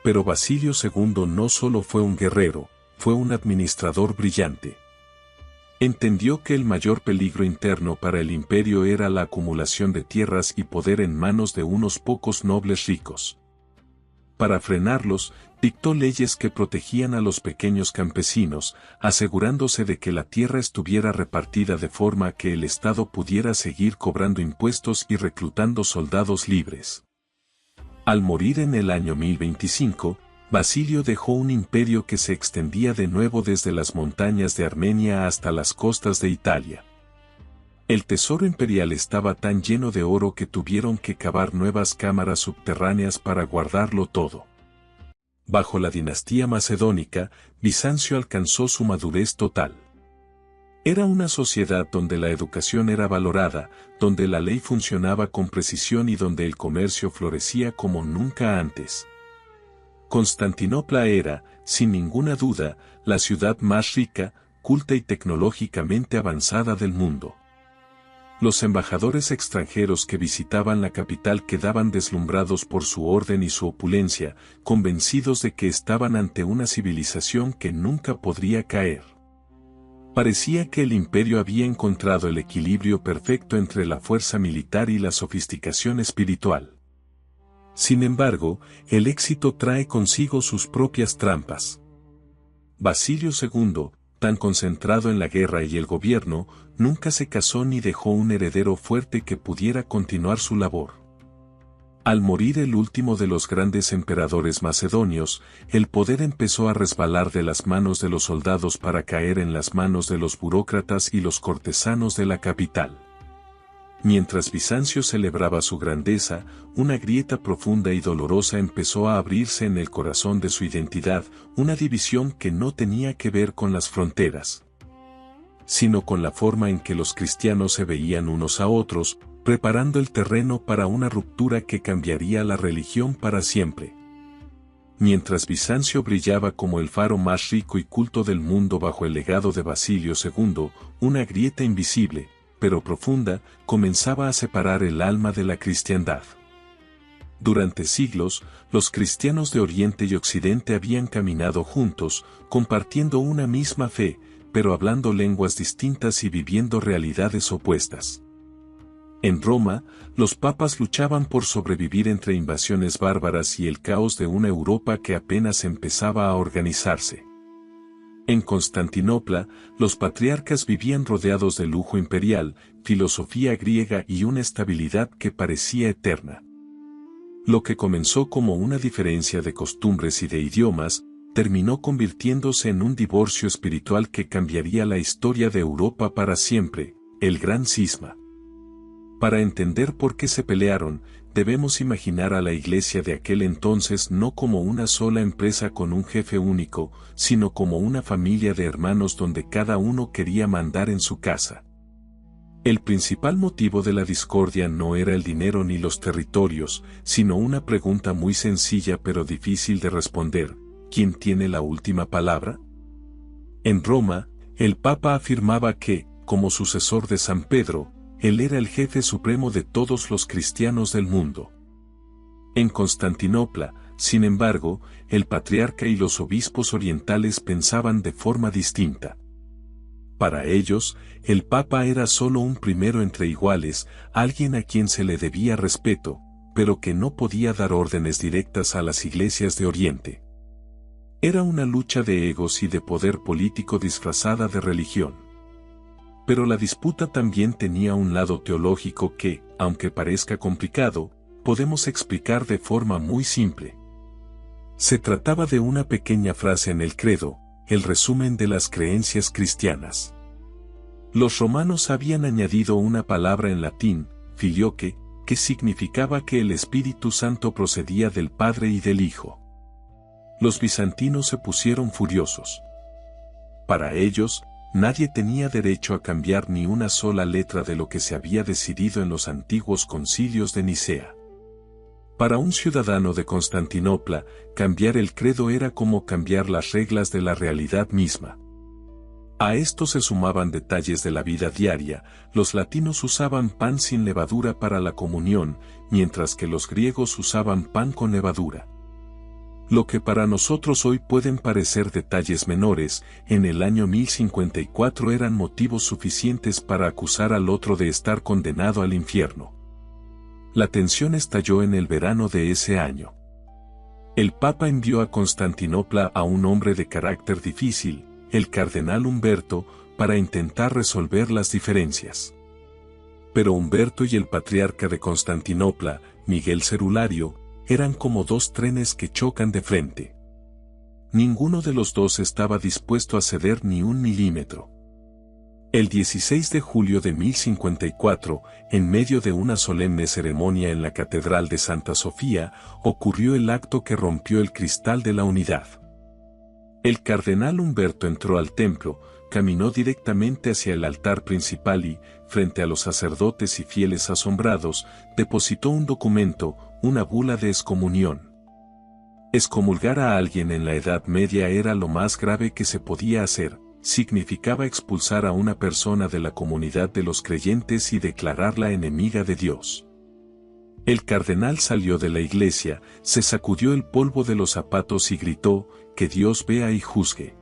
Pero Basilio II no solo fue un guerrero, fue un administrador brillante. Entendió que el mayor peligro interno para el imperio era la acumulación de tierras y poder en manos de unos pocos nobles ricos. Para frenarlos, dictó leyes que protegían a los pequeños campesinos, asegurándose de que la tierra estuviera repartida de forma que el Estado pudiera seguir cobrando impuestos y reclutando soldados libres. Al morir en el año 1025, Basilio dejó un imperio que se extendía de nuevo desde las montañas de Armenia hasta las costas de Italia. El tesoro imperial estaba tan lleno de oro que tuvieron que cavar nuevas cámaras subterráneas para guardarlo todo. Bajo la dinastía macedónica, Bizancio alcanzó su madurez total. Era una sociedad donde la educación era valorada, donde la ley funcionaba con precisión y donde el comercio florecía como nunca antes. Constantinopla era, sin ninguna duda, la ciudad más rica, culta y tecnológicamente avanzada del mundo. Los embajadores extranjeros que visitaban la capital quedaban deslumbrados por su orden y su opulencia, convencidos de que estaban ante una civilización que nunca podría caer. Parecía que el imperio había encontrado el equilibrio perfecto entre la fuerza militar y la sofisticación espiritual. Sin embargo, el éxito trae consigo sus propias trampas. Basilio II, tan concentrado en la guerra y el gobierno, nunca se casó ni dejó un heredero fuerte que pudiera continuar su labor. Al morir el último de los grandes emperadores macedonios, el poder empezó a resbalar de las manos de los soldados para caer en las manos de los burócratas y los cortesanos de la capital. Mientras Bizancio celebraba su grandeza, una grieta profunda y dolorosa empezó a abrirse en el corazón de su identidad, una división que no tenía que ver con las fronteras, sino con la forma en que los cristianos se veían unos a otros, preparando el terreno para una ruptura que cambiaría la religión para siempre. Mientras Bizancio brillaba como el faro más rico y culto del mundo bajo el legado de Basilio II, una grieta invisible, pero profunda, comenzaba a separar el alma de la cristiandad. Durante siglos, los cristianos de Oriente y Occidente habían caminado juntos, compartiendo una misma fe, pero hablando lenguas distintas y viviendo realidades opuestas. En Roma, los papas luchaban por sobrevivir entre invasiones bárbaras y el caos de una Europa que apenas empezaba a organizarse. En Constantinopla, los patriarcas vivían rodeados de lujo imperial, filosofía griega y una estabilidad que parecía eterna. Lo que comenzó como una diferencia de costumbres y de idiomas, terminó convirtiéndose en un divorcio espiritual que cambiaría la historia de Europa para siempre, el Gran Cisma. Para entender por qué se pelearon, debemos imaginar a la iglesia de aquel entonces no como una sola empresa con un jefe único, sino como una familia de hermanos donde cada uno quería mandar en su casa. El principal motivo de la discordia no era el dinero ni los territorios, sino una pregunta muy sencilla pero difícil de responder: ¿quién tiene la última palabra? En Roma, El Papa afirmaba que, como sucesor de San Pedro, él era el jefe supremo de todos los cristianos del mundo. En Constantinopla, sin embargo, el patriarca y los obispos orientales pensaban de forma distinta. Para ellos, el Papa era solo un primero entre iguales, alguien a quien se le debía respeto, pero que no podía dar órdenes directas a las iglesias de Oriente. Era una lucha de egos y de poder político disfrazada de religión. Pero la disputa también tenía un lado teológico que, aunque parezca complicado, podemos explicar de forma muy simple. Se trataba de una pequeña frase en el credo, el resumen de las creencias cristianas. Los romanos habían añadido una palabra en latín, filioque, que significaba que el Espíritu Santo procedía del Padre y del Hijo. Los bizantinos se pusieron furiosos. Para ellos, nadie tenía derecho a cambiar ni una sola letra de lo que se había decidido en los antiguos concilios de Nicea. Para un ciudadano de Constantinopla, cambiar el credo era como cambiar las reglas de la realidad misma. A esto se sumaban detalles de la vida diaria. Los latinos usaban pan sin levadura para la comunión, mientras que los griegos usaban pan con levadura. Lo que para nosotros hoy pueden parecer detalles menores, en el año 1054 eran motivos suficientes para acusar al otro de estar condenado al infierno. La tensión estalló en el verano de ese año. El Papa envió a Constantinopla a un hombre de carácter difícil, el cardenal Humberto, para intentar resolver las diferencias. Pero Humberto y el patriarca de Constantinopla, Miguel Cerulario, eran como dos trenes que chocan de frente. Ninguno de los dos estaba dispuesto a ceder ni un milímetro. El 16 de julio de 1054, en medio de una solemne ceremonia en la Catedral de Santa Sofía, ocurrió el acto que rompió el cristal de la unidad. El cardenal Humberto entró al templo, caminó directamente hacia el altar principal y, frente a los sacerdotes y fieles asombrados, depositó un documento, una bula de excomunión. Excomulgar a alguien en la Edad Media era lo más grave que se podía hacer. Significaba expulsar a una persona de la comunidad de los creyentes y declararla enemiga de Dios. El cardenal salió de la iglesia, se sacudió el polvo de los zapatos y gritó, «Que Dios vea y juzgue».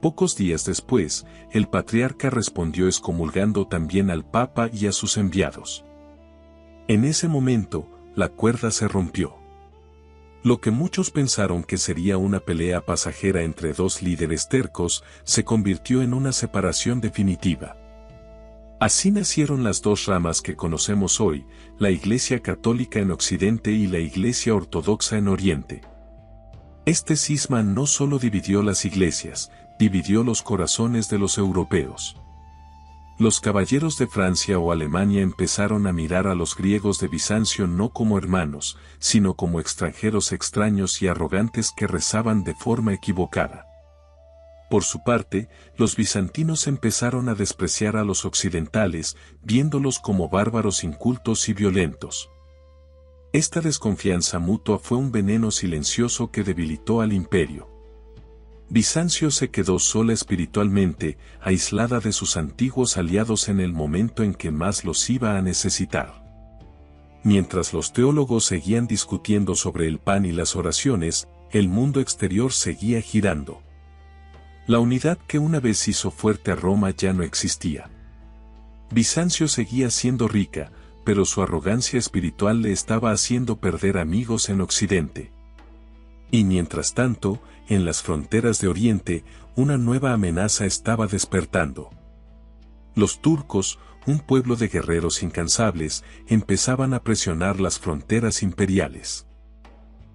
Pocos días después, el patriarca respondió excomulgando también al Papa y a sus enviados. En ese momento, la cuerda se rompió. Lo que muchos pensaron que sería una pelea pasajera entre dos líderes tercos, se convirtió en una separación definitiva. Así nacieron las dos ramas que conocemos hoy, la Iglesia Católica en Occidente y la Iglesia Ortodoxa en Oriente. Este cisma no solo dividió las iglesias, dividió los corazones de los europeos. Los caballeros de Francia o Alemania empezaron a mirar a los griegos de Bizancio no como hermanos, sino como extranjeros extraños y arrogantes que rezaban de forma equivocada. Por su parte, los bizantinos empezaron a despreciar a los occidentales, viéndolos como bárbaros incultos y violentos. Esta desconfianza mutua fue un veneno silencioso que debilitó al imperio. Bizancio se quedó sola espiritualmente, aislada de sus antiguos aliados en el momento en que más los iba a necesitar. Mientras los teólogos seguían discutiendo sobre el pan y las oraciones, el mundo exterior seguía girando. La unidad que una vez hizo fuerte a Roma ya no existía. Bizancio seguía siendo rica, pero su arrogancia espiritual le estaba haciendo perder amigos en Occidente. Y mientras tanto, en las fronteras de Oriente, una nueva amenaza estaba despertando. Los turcos, un pueblo de guerreros incansables, empezaban a presionar las fronteras imperiales.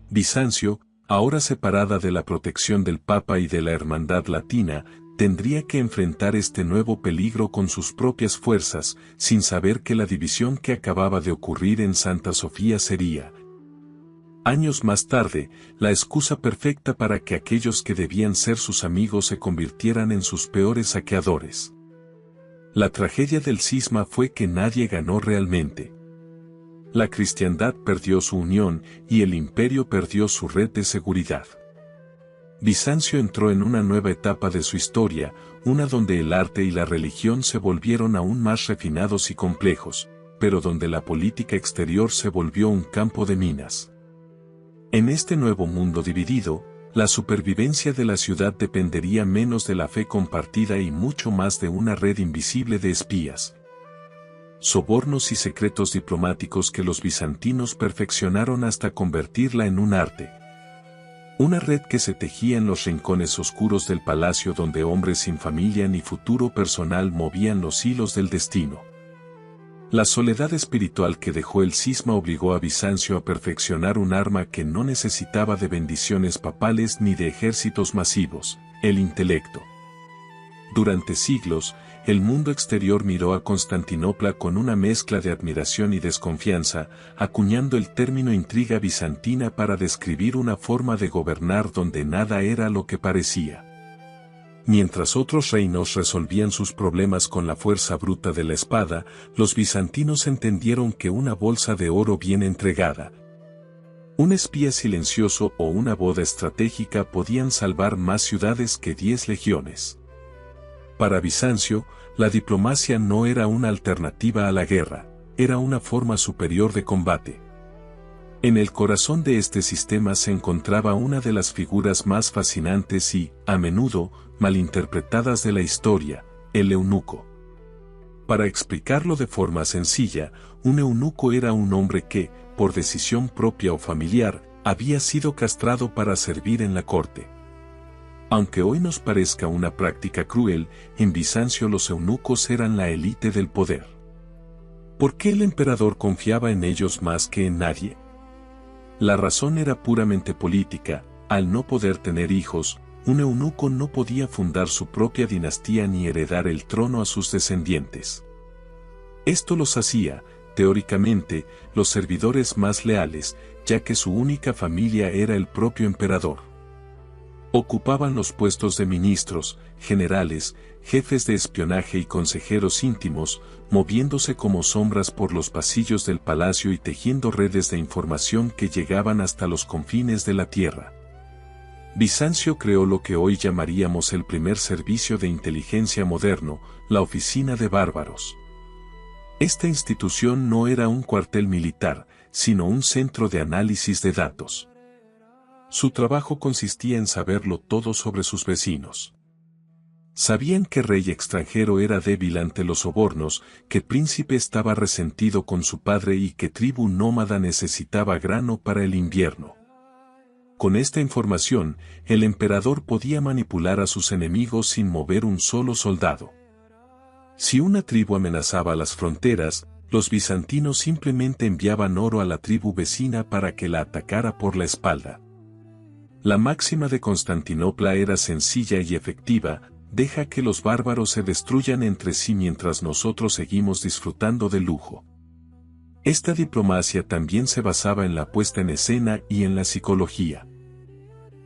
Bizancio, ahora separada de la protección del Papa y de la Hermandad Latina, tendría que enfrentar este nuevo peligro con sus propias fuerzas, sin saber que la división que acababa de ocurrir en Santa Sofía sería, años más tarde, la excusa perfecta para que aquellos que debían ser sus amigos se convirtieran en sus peores saqueadores. La tragedia del cisma fue que nadie ganó realmente. La cristiandad perdió su unión y el imperio perdió su red de seguridad. Bizancio entró en una nueva etapa de su historia, una donde el arte y la religión se volvieron aún más refinados y complejos, pero donde la política exterior se volvió un campo de minas. En este nuevo mundo dividido, la supervivencia de la ciudad dependería menos de la fe compartida y mucho más de una red invisible de espías, sobornos y secretos diplomáticos que los bizantinos perfeccionaron hasta convertirla en un arte. Una red que se tejía en los rincones oscuros del palacio donde hombres sin familia ni futuro personal movían los hilos del destino. La soledad espiritual que dejó el cisma obligó a Bizancio a perfeccionar un arma que no necesitaba de bendiciones papales ni de ejércitos masivos: el intelecto. Durante siglos, el mundo exterior miró a Constantinopla con una mezcla de admiración y desconfianza, acuñando el término intriga bizantina para describir una forma de gobernar donde nada era lo que parecía. Mientras otros reinos resolvían sus problemas con la fuerza bruta de la espada, los bizantinos entendieron que una bolsa de oro bien entregada, un espía silencioso o una boda estratégica podían salvar más ciudades que 10 legiones. Para Bizancio, la diplomacia no era una alternativa a la guerra, era una forma superior de combate. En el corazón de este sistema se encontraba una de las figuras más fascinantes y, a menudo, malinterpretadas de la historia: el eunuco. Para explicarlo de forma sencilla, un eunuco era un hombre que, por decisión propia o familiar, había sido castrado para servir en la corte. Aunque hoy nos parezca una práctica cruel, en Bizancio los eunucos eran la élite del poder. ¿Por qué el emperador confiaba en ellos más que en nadie? La razón era puramente política: al no poder tener hijos, un eunuco no podía fundar su propia dinastía ni heredar el trono a sus descendientes. Esto los hacía, teóricamente, los servidores más leales, ya que su única familia era el propio emperador. Ocupaban los puestos de ministros, generales, jefes de espionaje y consejeros íntimos, moviéndose como sombras por los pasillos del palacio y tejiendo redes de información que llegaban hasta los confines de la tierra. Bizancio creó lo que hoy llamaríamos el primer servicio de inteligencia moderno, la Oficina de Bárbaros. Esta institución no era un cuartel militar, sino un centro de análisis de datos. Su trabajo consistía en saberlo todo sobre sus vecinos. Sabían que rey extranjero era débil ante los sobornos, que príncipe estaba resentido con su padre y que tribu nómada necesitaba grano para el invierno. Con esta información, el emperador podía manipular a sus enemigos sin mover un solo soldado. Si una tribu amenazaba las fronteras, los bizantinos simplemente enviaban oro a la tribu vecina para que la atacara por la espalda. La máxima de Constantinopla era sencilla y efectiva: deja que los bárbaros se destruyan entre sí mientras nosotros seguimos disfrutando del lujo. Esta diplomacia también se basaba en la puesta en escena y en la psicología.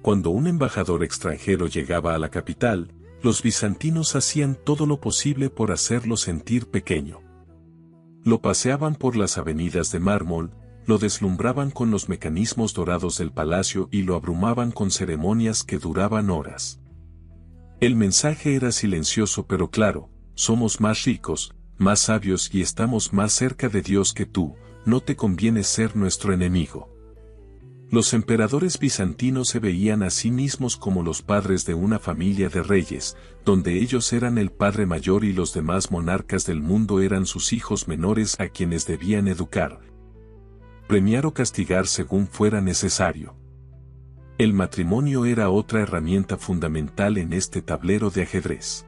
Cuando un embajador extranjero llegaba a la capital, los bizantinos hacían todo lo posible por hacerlo sentir pequeño. Lo paseaban por las avenidas de mármol, lo deslumbraban con los mecanismos dorados del palacio y lo abrumaban con ceremonias que duraban horas. El mensaje era silencioso pero claro: somos más ricos, más sabios y estamos más cerca de Dios que tú, no te conviene ser nuestro enemigo. Los emperadores bizantinos se veían a sí mismos como los padres de una familia de reyes, donde ellos eran el padre mayor y los demás monarcas del mundo eran sus hijos menores a quienes debían educar, premiar o castigar según fuera necesario. El matrimonio era otra herramienta fundamental en este tablero de ajedrez.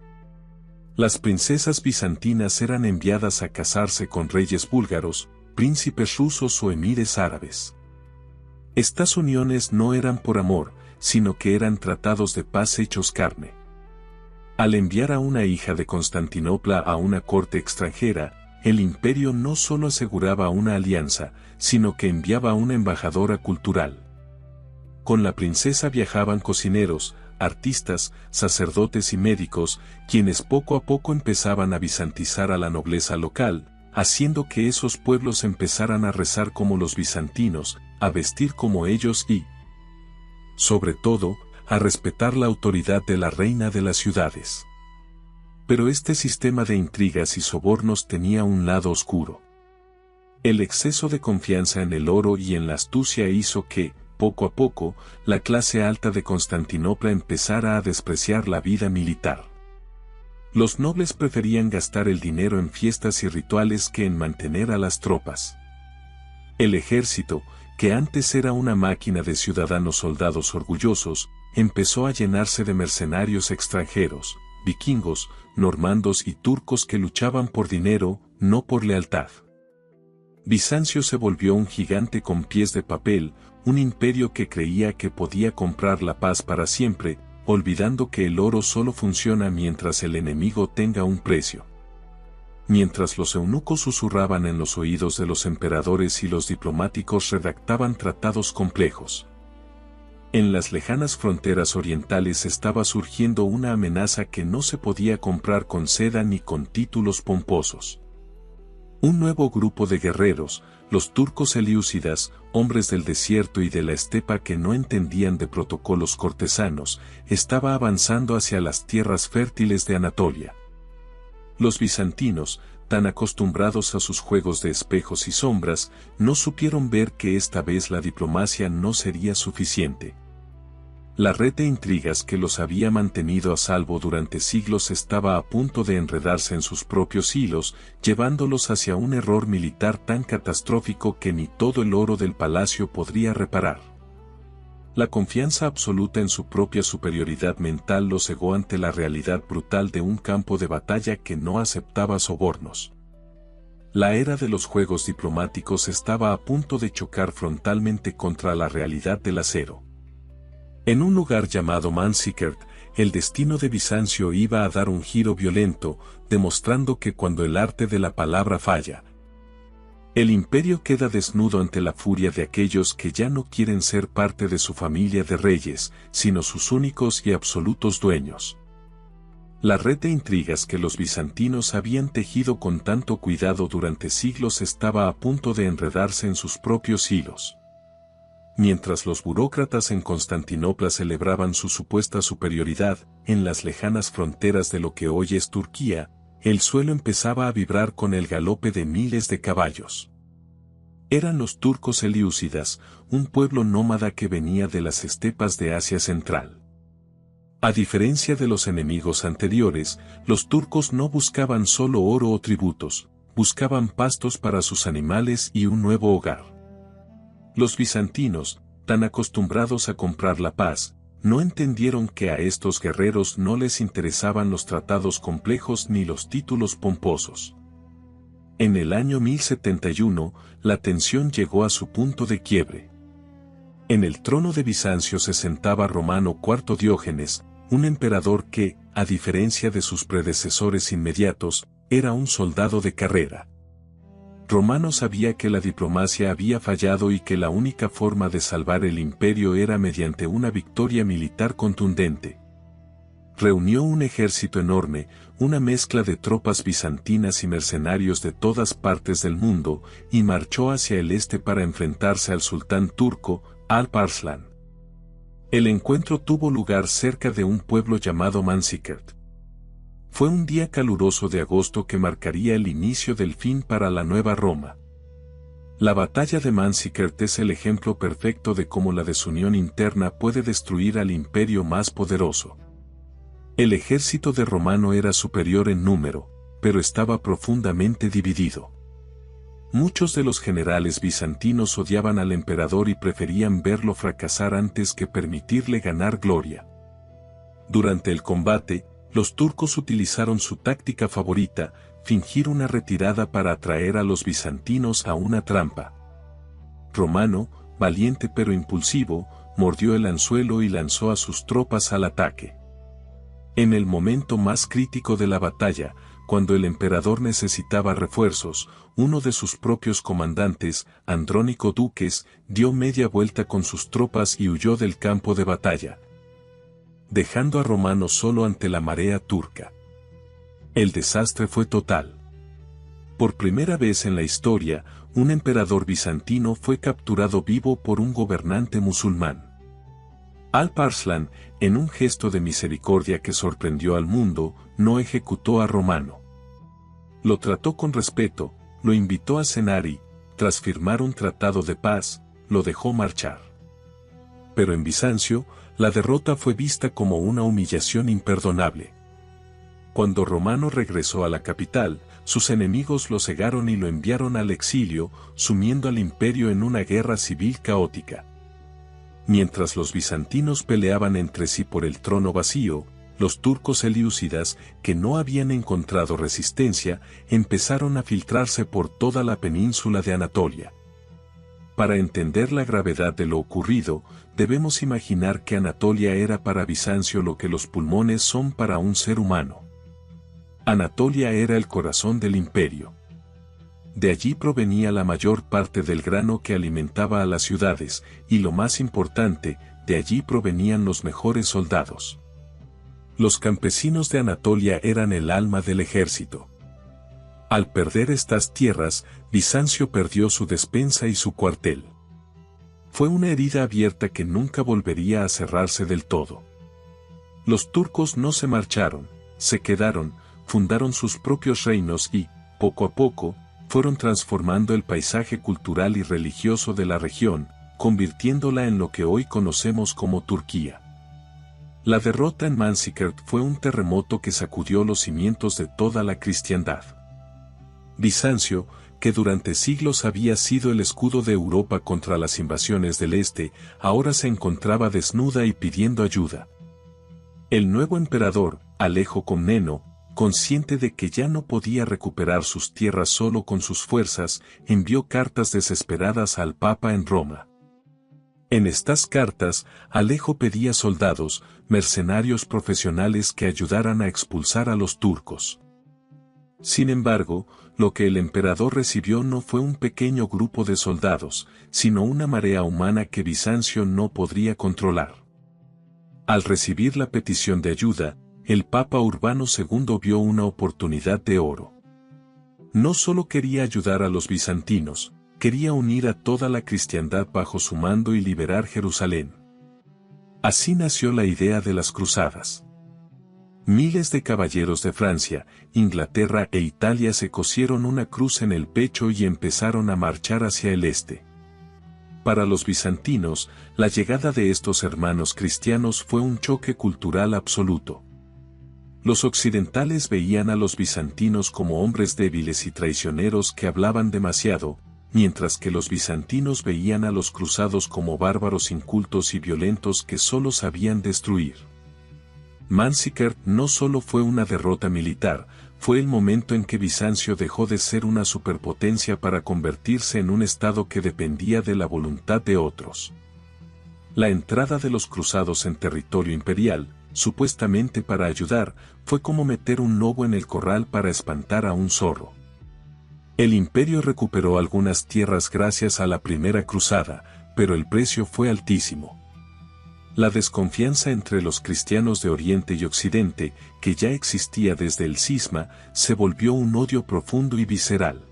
Las princesas bizantinas eran enviadas a casarse con reyes búlgaros, príncipes rusos o emires árabes. Estas uniones no eran por amor, sino que eran tratados de paz hechos carne. Al enviar a una hija de Constantinopla a una corte extranjera, el imperio no solo aseguraba una alianza, sino que enviaba una embajadora cultural. Con la princesa viajaban cocineros, artistas, sacerdotes y médicos, quienes poco a poco empezaban a bizantizar a la nobleza local, haciendo que esos pueblos empezaran a rezar como los bizantinos, a vestir como ellos y, sobre todo, a respetar la autoridad de la reina de las ciudades. Pero este sistema de intrigas y sobornos tenía un lado oscuro. El exceso de confianza en el oro y en la astucia hizo que, poco a poco, la clase alta de Constantinopla empezara a despreciar la vida militar. Los nobles preferían gastar el dinero en fiestas y rituales que en mantener a las tropas. El ejército, que antes era una máquina de ciudadanos soldados orgullosos, empezó a llenarse de mercenarios extranjeros, vikingos, normandos y turcos que luchaban por dinero, no por lealtad. Bizancio se volvió un gigante con pies de papel, un imperio que creía que podía comprar la paz para siempre, olvidando que el oro solo funciona mientras el enemigo tenga un precio. Mientras los eunucos susurraban en los oídos de los emperadores y los diplomáticos redactaban tratados complejos. En las lejanas fronteras orientales estaba surgiendo una amenaza que no se podía comprar con seda ni con títulos pomposos. Un nuevo grupo de guerreros, los turcos selyúcidas, hombres del desierto y de la estepa que no entendían de protocolos cortesanos, estaba avanzando hacia las tierras fértiles de Anatolia. Los bizantinos, tan acostumbrados a sus juegos de espejos y sombras, no supieron ver que esta vez la diplomacia no sería suficiente. La red de intrigas que los había mantenido a salvo durante siglos estaba a punto de enredarse en sus propios hilos, llevándolos hacia un error militar tan catastrófico que ni todo el oro del palacio podría reparar. La confianza absoluta en su propia superioridad mental los cegó ante la realidad brutal de un campo de batalla que no aceptaba sobornos. La era de los juegos diplomáticos estaba a punto de chocar frontalmente contra la realidad del acero. En un lugar llamado Manzikert, el destino de Bizancio iba a dar un giro violento, demostrando que cuando el arte de la palabra falla, el imperio queda desnudo ante la furia de aquellos que ya no quieren ser parte de su familia de reyes, sino sus únicos y absolutos dueños. La red de intrigas que los bizantinos habían tejido con tanto cuidado durante siglos estaba a punto de enredarse en sus propios hilos. Mientras los burócratas en Constantinopla celebraban su supuesta superioridad en las lejanas fronteras de lo que hoy es Turquía, el suelo empezaba a vibrar con el galope de miles de caballos. Eran los turcos selyúcidas, un pueblo nómada que venía de las estepas de Asia Central. A diferencia de los enemigos anteriores, los turcos no buscaban solo oro o tributos, buscaban pastos para sus animales y un nuevo hogar. Los bizantinos, tan acostumbrados a comprar la paz, no entendieron que a estos guerreros no les interesaban los tratados complejos ni los títulos pomposos. En el año 1071, la tensión llegó a su punto de quiebre. En el trono de Bizancio se sentaba Romano IV Diógenes, un emperador que, a diferencia de sus predecesores inmediatos, era un soldado de carrera. Romano sabía que la diplomacia había fallado y que la única forma de salvar el imperio era mediante una victoria militar contundente. Reunió un ejército enorme, una mezcla de tropas bizantinas y mercenarios de todas partes del mundo, y marchó hacia el este para enfrentarse al sultán turco, Alp Arslan. El encuentro tuvo lugar cerca de un pueblo llamado Manzikert. Fue un día caluroso de agosto que marcaría el inicio del fin para la nueva Roma. La batalla de Manzikert es el ejemplo perfecto de cómo la desunión interna puede destruir al imperio más poderoso. El ejército de Romano era superior en número, pero estaba profundamente dividido. Muchos de los generales bizantinos odiaban al emperador y preferían verlo fracasar antes que permitirle ganar gloria. Durante el combate, los turcos utilizaron su táctica favorita, fingir una retirada para atraer a los bizantinos a una trampa. Romano, valiente pero impulsivo, mordió el anzuelo y lanzó a sus tropas al ataque. En el momento más crítico de la batalla, cuando el emperador necesitaba refuerzos, uno de sus propios comandantes, Andrónico Duques, dio media vuelta con sus tropas y huyó del campo de batalla, dejando a Romano solo ante la marea turca. El desastre fue total. Por primera vez en la historia, un emperador bizantino fue capturado vivo por un gobernante musulmán. Alp Arslan, en un gesto de misericordia que sorprendió al mundo, no ejecutó a Romano. Lo trató con respeto, lo invitó a cenar y, tras firmar un tratado de paz, lo dejó marchar. Pero en Bizancio, la derrota fue vista como una humillación imperdonable. Cuando Romano regresó a la capital, sus enemigos lo cegaron y lo enviaron al exilio, sumiendo al imperio en una guerra civil caótica. Mientras los bizantinos peleaban entre sí por el trono vacío, los turcos selyúcidas, que no habían encontrado resistencia, empezaron a filtrarse por toda la península de Anatolia. Para entender la gravedad de lo ocurrido, debemos imaginar que Anatolia era para Bizancio lo que los pulmones son para un ser humano. Anatolia era el corazón del imperio. De allí provenía la mayor parte del grano que alimentaba a las ciudades, y lo más importante, de allí provenían los mejores soldados. Los campesinos de Anatolia eran el alma del ejército. Al perder estas tierras, Bizancio perdió su despensa y su cuartel. Fue una herida abierta que nunca volvería a cerrarse del todo. Los turcos no se marcharon, se quedaron, fundaron sus propios reinos y, poco a poco, fueron transformando el paisaje cultural y religioso de la región, convirtiéndola en lo que hoy conocemos como Turquía. La derrota en Manzikert fue un terremoto que sacudió los cimientos de toda la cristiandad. Bizancio, que durante siglos había sido el escudo de Europa contra las invasiones del Este, ahora se encontraba desnuda y pidiendo ayuda. El nuevo emperador, Alejo Comneno, consciente de que ya no podía recuperar sus tierras solo con sus fuerzas, envió cartas desesperadas al Papa en Roma. En estas cartas, Alejo pedía soldados, mercenarios profesionales que ayudaran a expulsar a los turcos. Sin embargo, lo que el emperador recibió no fue un pequeño grupo de soldados, sino una marea humana que Bizancio no podría controlar. Al recibir la petición de ayuda, el Papa Urbano II vio una oportunidad de oro. No solo quería ayudar a los bizantinos, quería unir a toda la cristiandad bajo su mando y liberar Jerusalén. Así nació la idea de las cruzadas. Miles de caballeros de Francia, Inglaterra e Italia se cosieron una cruz en el pecho y empezaron a marchar hacia el este. Para los bizantinos, la llegada de estos hermanos cristianos fue un choque cultural absoluto. Los occidentales veían a los bizantinos como hombres débiles y traicioneros que hablaban demasiado, mientras que los bizantinos veían a los cruzados como bárbaros incultos y violentos que solo sabían destruir. Manzikert no solo fue una derrota militar, fue el momento en que Bizancio dejó de ser una superpotencia para convertirse en un estado que dependía de la voluntad de otros. La entrada de los cruzados en territorio imperial, supuestamente para ayudar, fue como meter un lobo en el corral para espantar a un zorro. El imperio recuperó algunas tierras gracias a la primera cruzada, pero el precio fue altísimo. La desconfianza entre los cristianos de Oriente y Occidente, que ya existía desde el cisma, se volvió un odio profundo y visceral.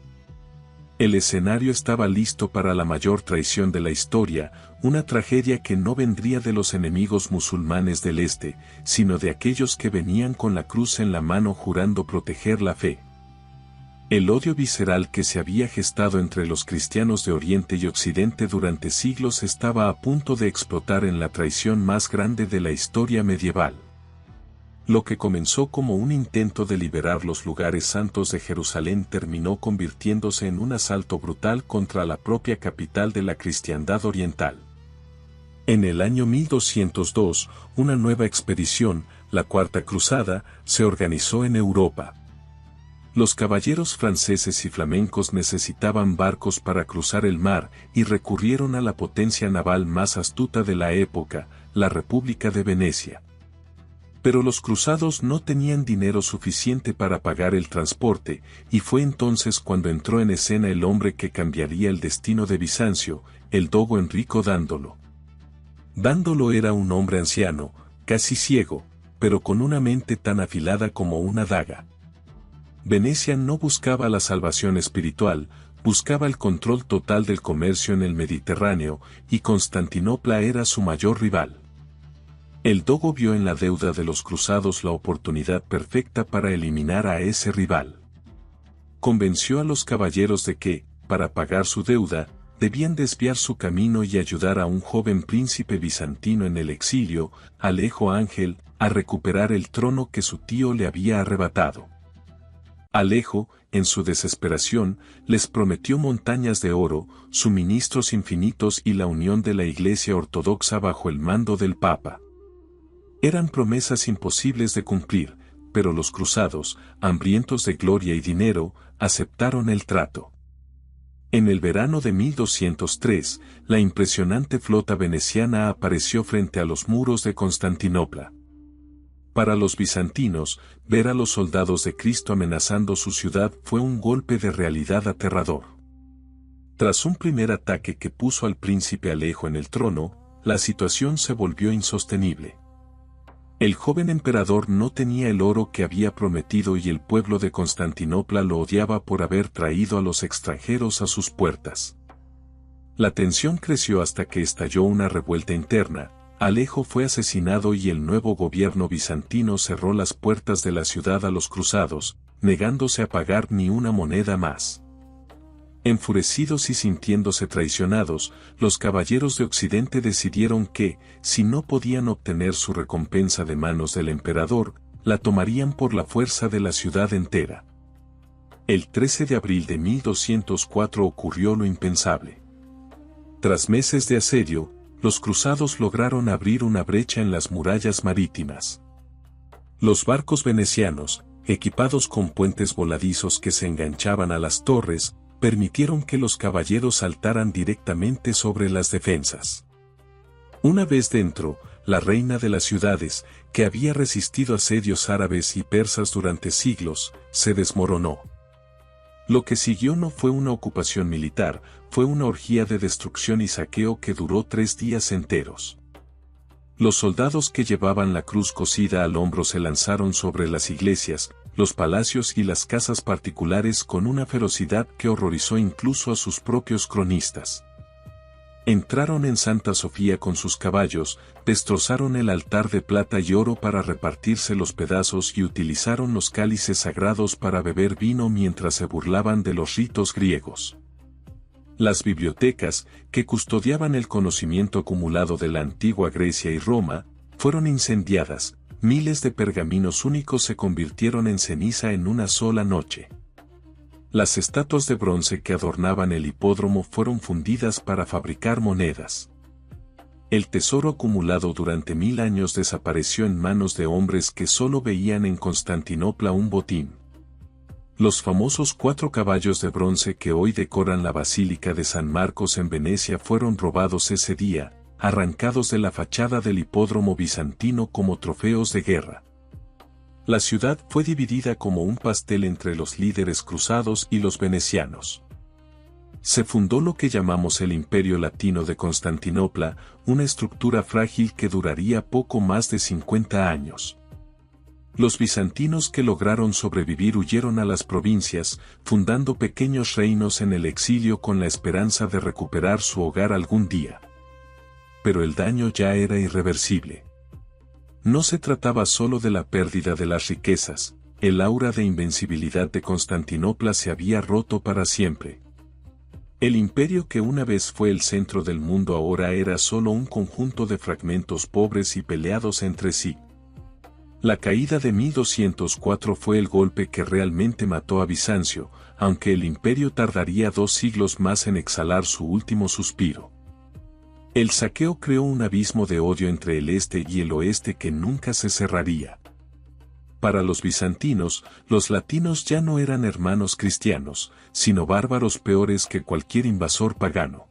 El escenario estaba listo para la mayor traición de la historia, una tragedia que no vendría de los enemigos musulmanes del Este, sino de aquellos que venían con la cruz en la mano jurando proteger la fe. El odio visceral que se había gestado entre los cristianos de Oriente y Occidente durante siglos estaba a punto de explotar en la traición más grande de la historia medieval. Lo que comenzó como un intento de liberar los lugares santos de Jerusalén terminó convirtiéndose en un asalto brutal contra la propia capital de la cristiandad oriental. En el año 1202, una nueva expedición, la Cuarta Cruzada, se organizó en Europa. Los caballeros franceses y flamencos necesitaban barcos para cruzar el mar y recurrieron a la potencia naval más astuta de la época, la República de Venecia. Pero los cruzados no tenían dinero suficiente para pagar el transporte, y fue entonces cuando entró en escena el hombre que cambiaría el destino de Bizancio, el dogo Enrico Dándolo. Dándolo era un hombre anciano, casi ciego, pero con una mente tan afilada como una daga. Venecia no buscaba la salvación espiritual, buscaba el control total del comercio en el Mediterráneo, y Constantinopla era su mayor rival. El dogo vio en la deuda de los cruzados la oportunidad perfecta para eliminar a ese rival. Convenció a los caballeros de que, para pagar su deuda, debían desviar su camino y ayudar a un joven príncipe bizantino en el exilio, Alejo Ángel, a recuperar el trono que su tío le había arrebatado. Alejo, en su desesperación, les prometió montañas de oro, suministros infinitos y la unión de la Iglesia ortodoxa bajo el mando del Papa. Eran promesas imposibles de cumplir, pero los cruzados, hambrientos de gloria y dinero, aceptaron el trato. En el verano de 1203, la impresionante flota veneciana apareció frente a los muros de Constantinopla. Para los bizantinos, ver a los soldados de Cristo amenazando su ciudad fue un golpe de realidad aterrador. Tras un primer ataque que puso al príncipe Alejo en el trono, la situación se volvió insostenible. El joven emperador no tenía el oro que había prometido y el pueblo de Constantinopla lo odiaba por haber traído a los extranjeros a sus puertas. La tensión creció hasta que estalló una revuelta interna. Alejo fue asesinado y el nuevo gobierno bizantino cerró las puertas de la ciudad a los cruzados, negándose a pagar ni una moneda más. Enfurecidos y sintiéndose traicionados, los caballeros de Occidente decidieron que, si no podían obtener su recompensa de manos del emperador, la tomarían por la fuerza de la ciudad entera. El 13 de abril de 1204 ocurrió lo impensable. Tras meses de asedio, los cruzados lograron abrir una brecha en las murallas marítimas. Los barcos venecianos, equipados con puentes voladizos que se enganchaban a las torres, permitieron que los caballeros saltaran directamente sobre las defensas. Una vez dentro, la reina de las ciudades, que había resistido asedios árabes y persas durante siglos, se desmoronó. Lo que siguió no fue una ocupación militar, fue una orgía de destrucción y saqueo que duró 3 días enteros. Los soldados que llevaban la cruz cosida al hombro se lanzaron sobre las iglesias, los palacios y las casas particulares con una ferocidad que horrorizó incluso a sus propios cronistas. Entraron en Santa Sofía con sus caballos, destrozaron el altar de plata y oro para repartirse los pedazos y utilizaron los cálices sagrados para beber vino mientras se burlaban de los ritos griegos. Las bibliotecas, que custodiaban el conocimiento acumulado de la antigua Grecia y Roma, fueron incendiadas. Miles de pergaminos únicos se convirtieron en ceniza en una sola noche. Las estatuas de bronce que adornaban el hipódromo fueron fundidas para fabricar monedas. El tesoro acumulado durante 1000 años desapareció en manos de hombres que solo veían en Constantinopla un botín. Los famosos 4 caballos de bronce que hoy decoran la Basílica de San Marcos en Venecia fueron robados ese día, arrancados de la fachada del hipódromo bizantino como trofeos de guerra. La ciudad fue dividida como un pastel entre los líderes cruzados y los venecianos. Se fundó lo que llamamos el Imperio Latino de Constantinopla, una estructura frágil que duraría poco más de 50 años. Los bizantinos que lograron sobrevivir huyeron a las provincias, fundando pequeños reinos en el exilio con la esperanza de recuperar su hogar algún día. Pero el daño ya era irreversible. No se trataba solo de la pérdida de las riquezas, el aura de invencibilidad de Constantinopla se había roto para siempre. El imperio que una vez fue el centro del mundo ahora era solo un conjunto de fragmentos pobres y peleados entre sí. La caída de 1204 fue el golpe que realmente mató a Bizancio, aunque el imperio tardaría 2 siglos más en exhalar su último suspiro. El saqueo creó un abismo de odio entre el este y el oeste que nunca se cerraría. Para los bizantinos, los latinos ya no eran hermanos cristianos, sino bárbaros peores que cualquier invasor pagano.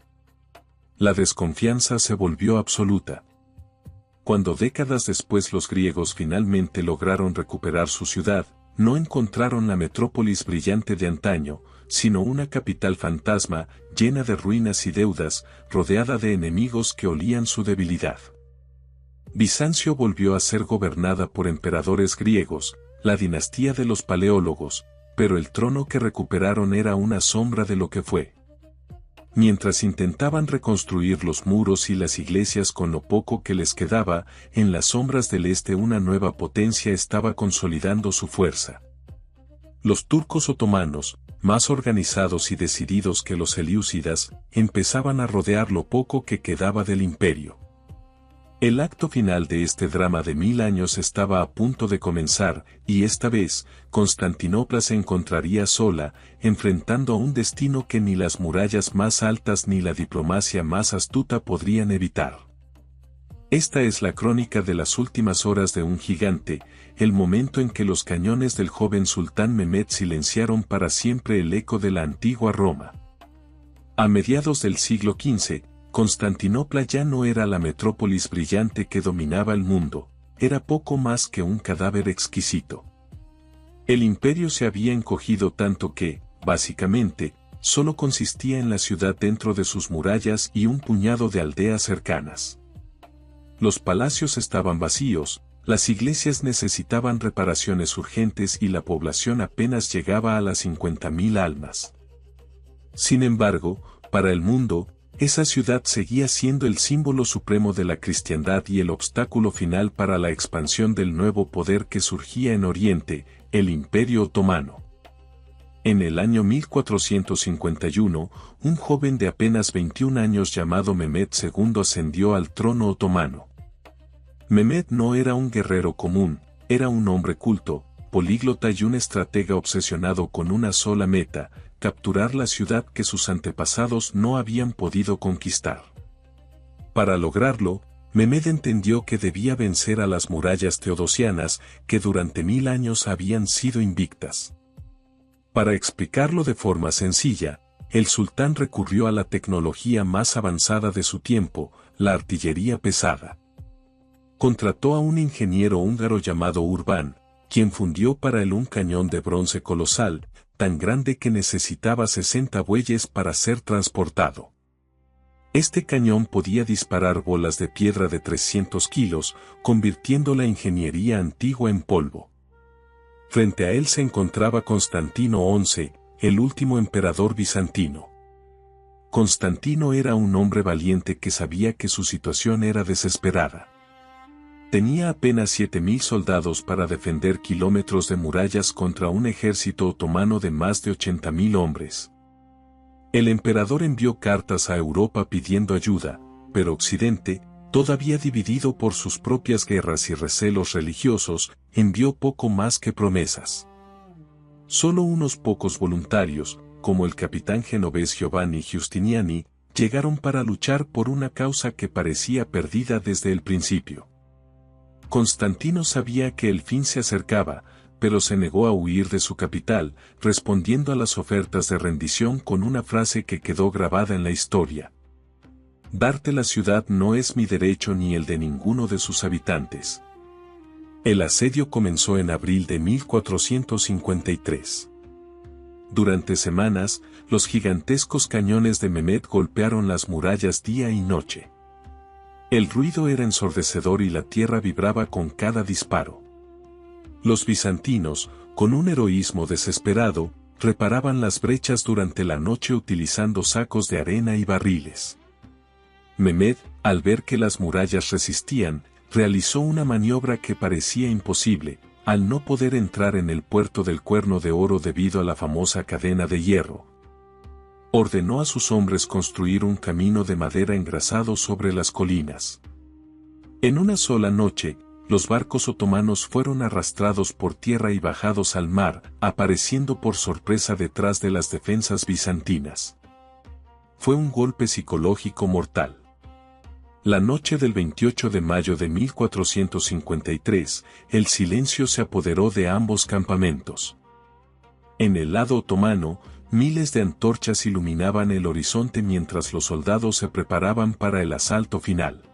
La desconfianza se volvió absoluta. Cuando décadas después los griegos finalmente lograron recuperar su ciudad, no encontraron la metrópolis brillante de antaño, sino una capital fantasma, llena de ruinas y deudas, rodeada de enemigos que olían su debilidad. Bizancio volvió a ser gobernada por emperadores griegos, la dinastía de los paleólogos, pero el trono que recuperaron era una sombra de lo que fue. Mientras intentaban reconstruir los muros y las iglesias con lo poco que les quedaba, en las sombras del este una nueva potencia estaba consolidando su fuerza. Los turcos otomanos, más organizados y decididos que los selyúcidas, empezaban a rodear lo poco que quedaba del imperio. El acto final de este drama de 1000 años estaba a punto de comenzar, y esta vez, Constantinopla se encontraría sola, enfrentando a un destino que ni las murallas más altas ni la diplomacia más astuta podrían evitar. Esta es la crónica de las últimas horas de un gigante, el momento en que los cañones del joven sultán Mehmed silenciaron para siempre el eco de la antigua Roma. A mediados del siglo XV, Constantinopla ya no era la metrópolis brillante que dominaba el mundo, era poco más que un cadáver exquisito. El imperio se había encogido tanto que, básicamente, solo consistía en la ciudad dentro de sus murallas y un puñado de aldeas cercanas. Los palacios estaban vacíos, las iglesias necesitaban reparaciones urgentes y la población apenas llegaba a las 50.000 almas. Sin embargo, para el mundo, esa ciudad seguía siendo el símbolo supremo de la cristiandad y el obstáculo final para la expansión del nuevo poder que surgía en Oriente, el Imperio Otomano. En el año 1451, un joven de apenas 21 años llamado Mehmed II ascendió al trono otomano. Mehmed no era un guerrero común, era un hombre culto, políglota y un estratega obsesionado con una sola meta: capturar la ciudad que sus antepasados no habían podido conquistar. Para lograrlo, Mehmed entendió que debía vencer a las murallas teodosianas que durante 1000 años habían sido invictas. Para explicarlo de forma sencilla, el sultán recurrió a la tecnología más avanzada de su tiempo, la artillería pesada. Contrató a un ingeniero húngaro llamado Urban, quien fundió para él un cañón de bronce colosal, tan grande que necesitaba 60 bueyes para ser transportado. Este cañón podía disparar bolas de piedra de 300 kilos, convirtiendo la ingeniería antigua en polvo. Frente a él se encontraba Constantino XI, el último emperador bizantino. Constantino era un hombre valiente que sabía que su situación era desesperada. Tenía apenas 7.000 soldados para defender kilómetros de murallas contra un ejército otomano de más de 80.000 hombres. El emperador envió cartas a Europa pidiendo ayuda, pero Occidente, todavía dividido por sus propias guerras y recelos religiosos, envió poco más que promesas. Solo unos pocos voluntarios, como el capitán genovés Giovanni Giustiniani, llegaron para luchar por una causa que parecía perdida desde el principio. Constantino sabía que el fin se acercaba, pero se negó a huir de su capital, respondiendo a las ofertas de rendición con una frase que quedó grabada en la historia: «Darte la ciudad no es mi derecho ni el de ninguno de sus habitantes». El asedio comenzó en abril de 1453. Durante semanas, los gigantescos cañones de Mehmed golpearon las murallas día y noche. El ruido era ensordecedor y la tierra vibraba con cada disparo. Los bizantinos, con un heroísmo desesperado, reparaban las brechas durante la noche utilizando sacos de arena y barriles. Mehmed, al ver que las murallas resistían, realizó una maniobra que parecía imposible, al no poder entrar en el puerto del Cuerno de Oro debido a la famosa cadena de hierro. Ordenó a sus hombres construir un camino de madera engrasado sobre las colinas. En una sola noche, los barcos otomanos fueron arrastrados por tierra y bajados al mar, apareciendo por sorpresa detrás de las defensas bizantinas. Fue un golpe psicológico mortal. La noche del 28 de mayo de 1453, el silencio se apoderó de ambos campamentos. En el lado otomano, miles de antorchas iluminaban el horizonte mientras los soldados se preparaban para el asalto final.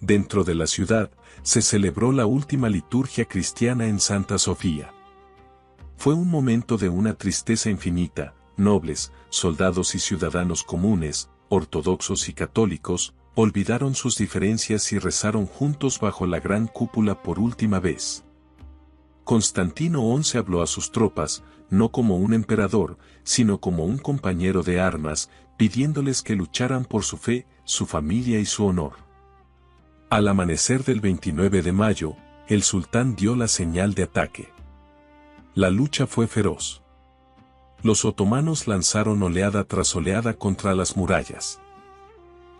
Dentro de la ciudad, se celebró la última liturgia cristiana en Santa Sofía. Fue un momento de una tristeza infinita. Nobles, soldados y ciudadanos comunes, ortodoxos y católicos, olvidaron sus diferencias y rezaron juntos bajo la gran cúpula por última vez. Constantino XI habló a sus tropas, no como un emperador, sino como un compañero de armas, pidiéndoles que lucharan por su fe, su familia y su honor. Al amanecer del 29 de mayo, el sultán dio la señal de ataque. La lucha fue feroz. Los otomanos lanzaron oleada tras oleada contra las murallas.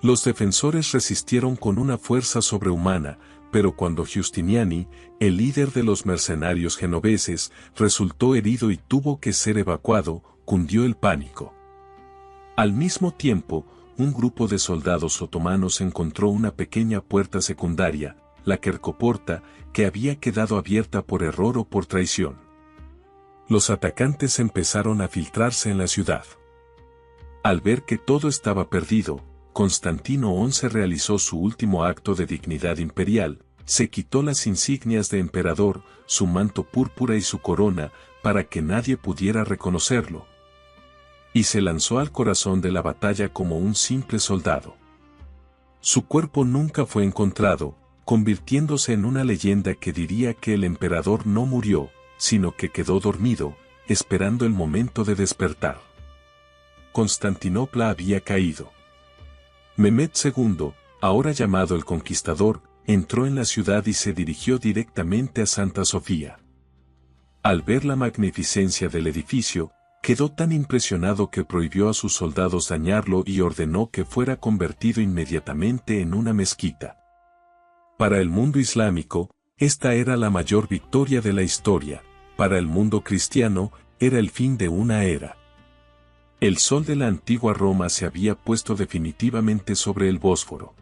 Los defensores resistieron con una fuerza sobrehumana, pero cuando Giustiniani, el líder de los mercenarios genoveses, resultó herido y tuvo que ser evacuado, cundió el pánico. Al mismo tiempo, un grupo de soldados otomanos encontró una pequeña puerta secundaria, la Kerkoporta, que había quedado abierta por error o por traición. Los atacantes empezaron a filtrarse en la ciudad. Al ver que todo estaba perdido, Constantino XI realizó su último acto de dignidad imperial, se quitó las insignias de emperador, su manto púrpura y su corona, para que nadie pudiera reconocerlo. Y se lanzó al corazón de la batalla como un simple soldado. Su cuerpo nunca fue encontrado, convirtiéndose en una leyenda que diría que el emperador no murió, sino que quedó dormido, esperando el momento de despertar. Constantinopla había caído. Mehmed II, ahora llamado el Conquistador, entró en la ciudad y se dirigió directamente a Santa Sofía. Al ver la magnificencia del edificio, quedó tan impresionado que prohibió a sus soldados dañarlo y ordenó que fuera convertido inmediatamente en una mezquita. Para el mundo islámico, esta era la mayor victoria de la historia, para el mundo cristiano, era el fin de una era. El sol de la antigua Roma se había puesto definitivamente sobre el Bósforo.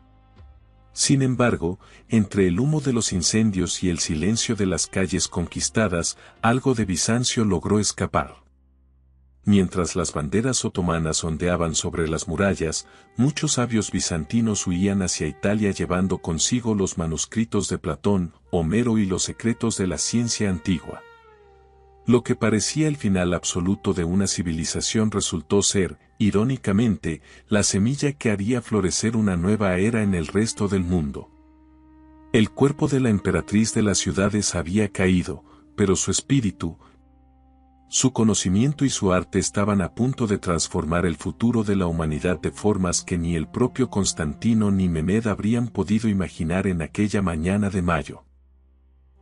Sin embargo, entre el humo de los incendios y el silencio de las calles conquistadas, algo de Bizancio logró escapar. Mientras las banderas otomanas ondeaban sobre las murallas, muchos sabios bizantinos huían hacia Italia llevando consigo los manuscritos de Platón, Homero y los secretos de la ciencia antigua. Lo que parecía el final absoluto de una civilización resultó ser, irónicamente, la semilla que haría florecer una nueva era en el resto del mundo. El cuerpo de la emperatriz de las ciudades había caído, pero su espíritu, su conocimiento y su arte estaban a punto de transformar el futuro de la humanidad de formas que ni el propio Constantino ni Mehmed habrían podido imaginar en aquella mañana de mayo.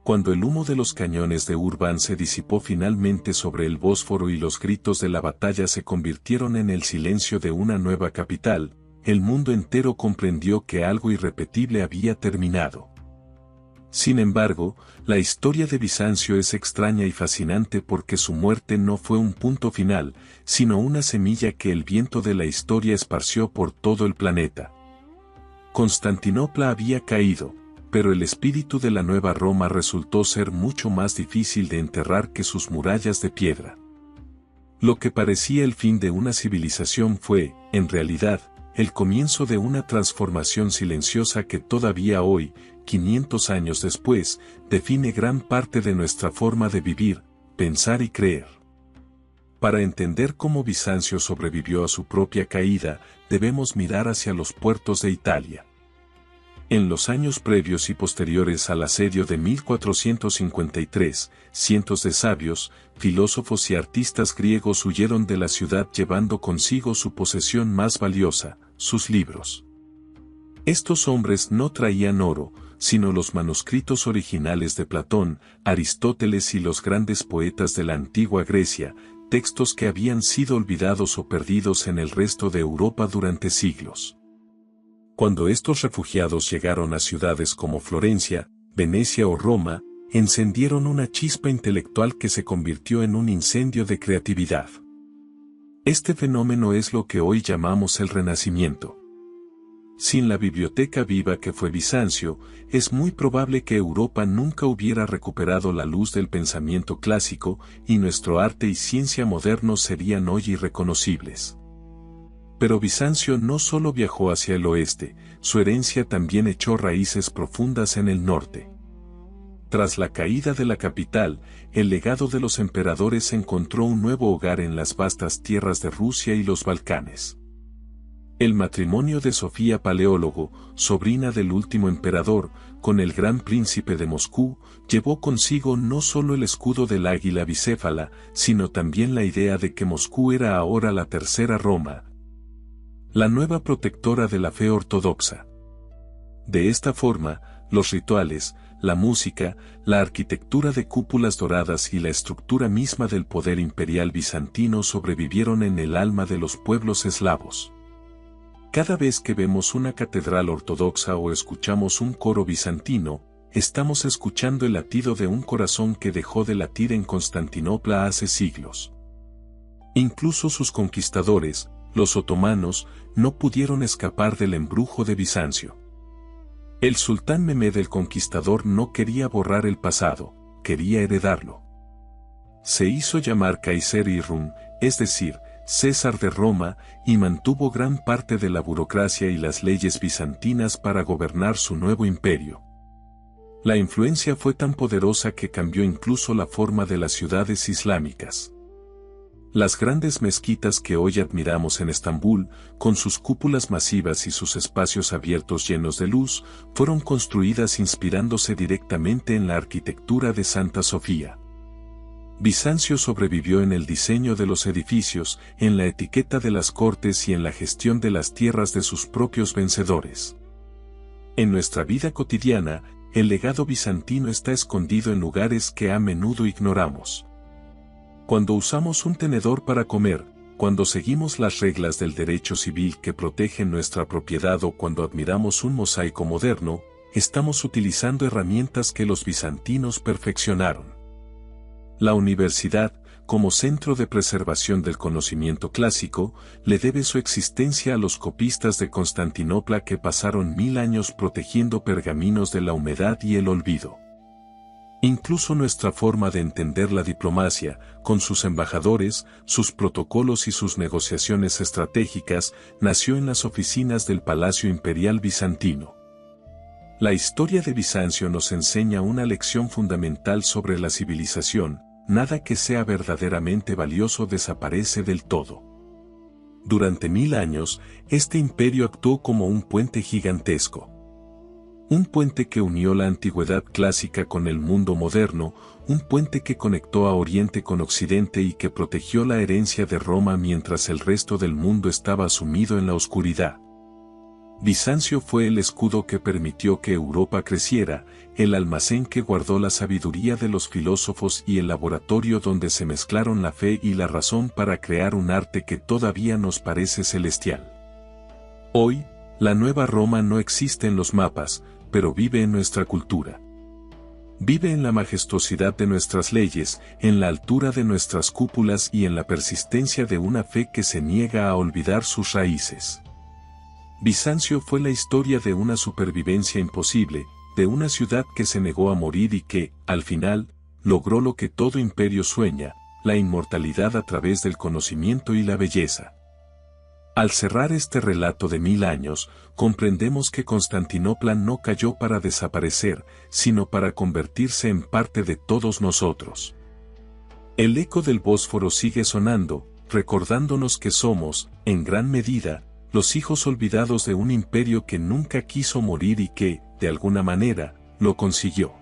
Cuando el humo de los cañones de Urban se disipó finalmente sobre el Bósforo y los gritos de la batalla se convirtieron en el silencio de una nueva capital, el mundo entero comprendió que algo irrepetible había terminado. Sin embargo, la historia de Bizancio es extraña y fascinante porque su muerte no fue un punto final, sino una semilla que el viento de la historia esparció por todo el planeta. Constantinopla había caído, pero el espíritu de la nueva Roma resultó ser mucho más difícil de enterrar que sus murallas de piedra. Lo que parecía el fin de una civilización fue, en realidad, el comienzo de una transformación silenciosa que todavía hoy, 500 años después, define gran parte de nuestra forma de vivir, pensar y creer. Para entender cómo Bizancio sobrevivió a su propia caída, debemos mirar hacia los puertos de Italia. En los años previos y posteriores al asedio de 1453, cientos de sabios, filósofos y artistas griegos huyeron de la ciudad llevando consigo su posesión más valiosa, sus libros. Estos hombres no traían oro, sino los manuscritos originales de Platón, Aristóteles y los grandes poetas de la antigua Grecia, textos que habían sido olvidados o perdidos en el resto de Europa durante siglos. Cuando estos refugiados llegaron a ciudades como Florencia, Venecia o Roma, encendieron una chispa intelectual que se convirtió en un incendio de creatividad. Este fenómeno es lo que hoy llamamos el Renacimiento. Sin la biblioteca viva que fue Bizancio, es muy probable que Europa nunca hubiera recuperado la luz del pensamiento clásico y nuestro arte y ciencia modernos serían hoy irreconocibles. Pero Bizancio no solo viajó hacia el oeste, su herencia también echó raíces profundas en el norte. Tras la caída de la capital, el legado de los emperadores encontró un nuevo hogar en las vastas tierras de Rusia y los Balcanes. El matrimonio de Sofía Paleólogo, sobrina del último emperador, con el gran príncipe de Moscú, llevó consigo no solo el escudo del águila bicéfala, sino también la idea de que Moscú era ahora la tercera Roma. La nueva protectora de la fe ortodoxa. De esta forma, los rituales, la música, la arquitectura de cúpulas doradas y la estructura misma del poder imperial bizantino sobrevivieron en el alma de los pueblos eslavos. Cada vez que vemos una catedral ortodoxa o escuchamos un coro bizantino, estamos escuchando el latido de un corazón que dejó de latir en Constantinopla hace siglos. Incluso sus conquistadores, los otomanos, no pudieron escapar del embrujo de Bizancio. El sultán Mehmed el Conquistador no quería borrar el pasado, quería heredarlo. Se hizo llamar Kaiser Irrum, es decir, César de Roma, y mantuvo gran parte de la burocracia y las leyes bizantinas para gobernar su nuevo imperio. La influencia fue tan poderosa que cambió incluso la forma de las ciudades islámicas. Las grandes mezquitas que hoy admiramos en Estambul, con sus cúpulas masivas y sus espacios abiertos llenos de luz, fueron construidas inspirándose directamente en la arquitectura de Santa Sofía. Bizancio sobrevivió en el diseño de los edificios, en la etiqueta de las cortes y en la gestión de las tierras de sus propios vencedores. En nuestra vida cotidiana, el legado bizantino está escondido en lugares que a menudo ignoramos. Cuando usamos un tenedor para comer, cuando seguimos las reglas del derecho civil que protegen nuestra propiedad o cuando admiramos un mosaico moderno, estamos utilizando herramientas que los bizantinos perfeccionaron. La universidad, como centro de preservación del conocimiento clásico, le debe su existencia a los copistas de Constantinopla que pasaron 1000 años protegiendo pergaminos de la humedad y el olvido. Incluso nuestra forma de entender la diplomacia, con sus embajadores, sus protocolos y sus negociaciones estratégicas, nació en las oficinas del Palacio Imperial Bizantino. La historia de Bizancio nos enseña una lección fundamental sobre la civilización: nada que sea verdaderamente valioso desaparece del todo. Durante 1000 años, este imperio actuó como un puente gigantesco. Un puente que unió la antigüedad clásica con el mundo moderno, un puente que conectó a Oriente con Occidente y que protegió la herencia de Roma mientras el resto del mundo estaba sumido en la oscuridad. Bizancio fue el escudo que permitió que Europa creciera, el almacén que guardó la sabiduría de los filósofos y el laboratorio donde se mezclaron la fe y la razón para crear un arte que todavía nos parece celestial. Hoy, la nueva Roma no existe en los mapas, pero vive en nuestra cultura. Vive en la majestuosidad de nuestras leyes, en la altura de nuestras cúpulas y en la persistencia de una fe que se niega a olvidar sus raíces. Bizancio fue la historia de una supervivencia imposible, de una ciudad que se negó a morir y que, al final, logró lo que todo imperio sueña: la inmortalidad a través del conocimiento y la belleza. Al cerrar este relato de 1000 años, comprendemos que Constantinopla no cayó para desaparecer, sino para convertirse en parte de todos nosotros. El eco del Bósforo sigue sonando, recordándonos que somos, en gran medida, los hijos olvidados de un imperio que nunca quiso morir y que, de alguna manera, lo consiguió.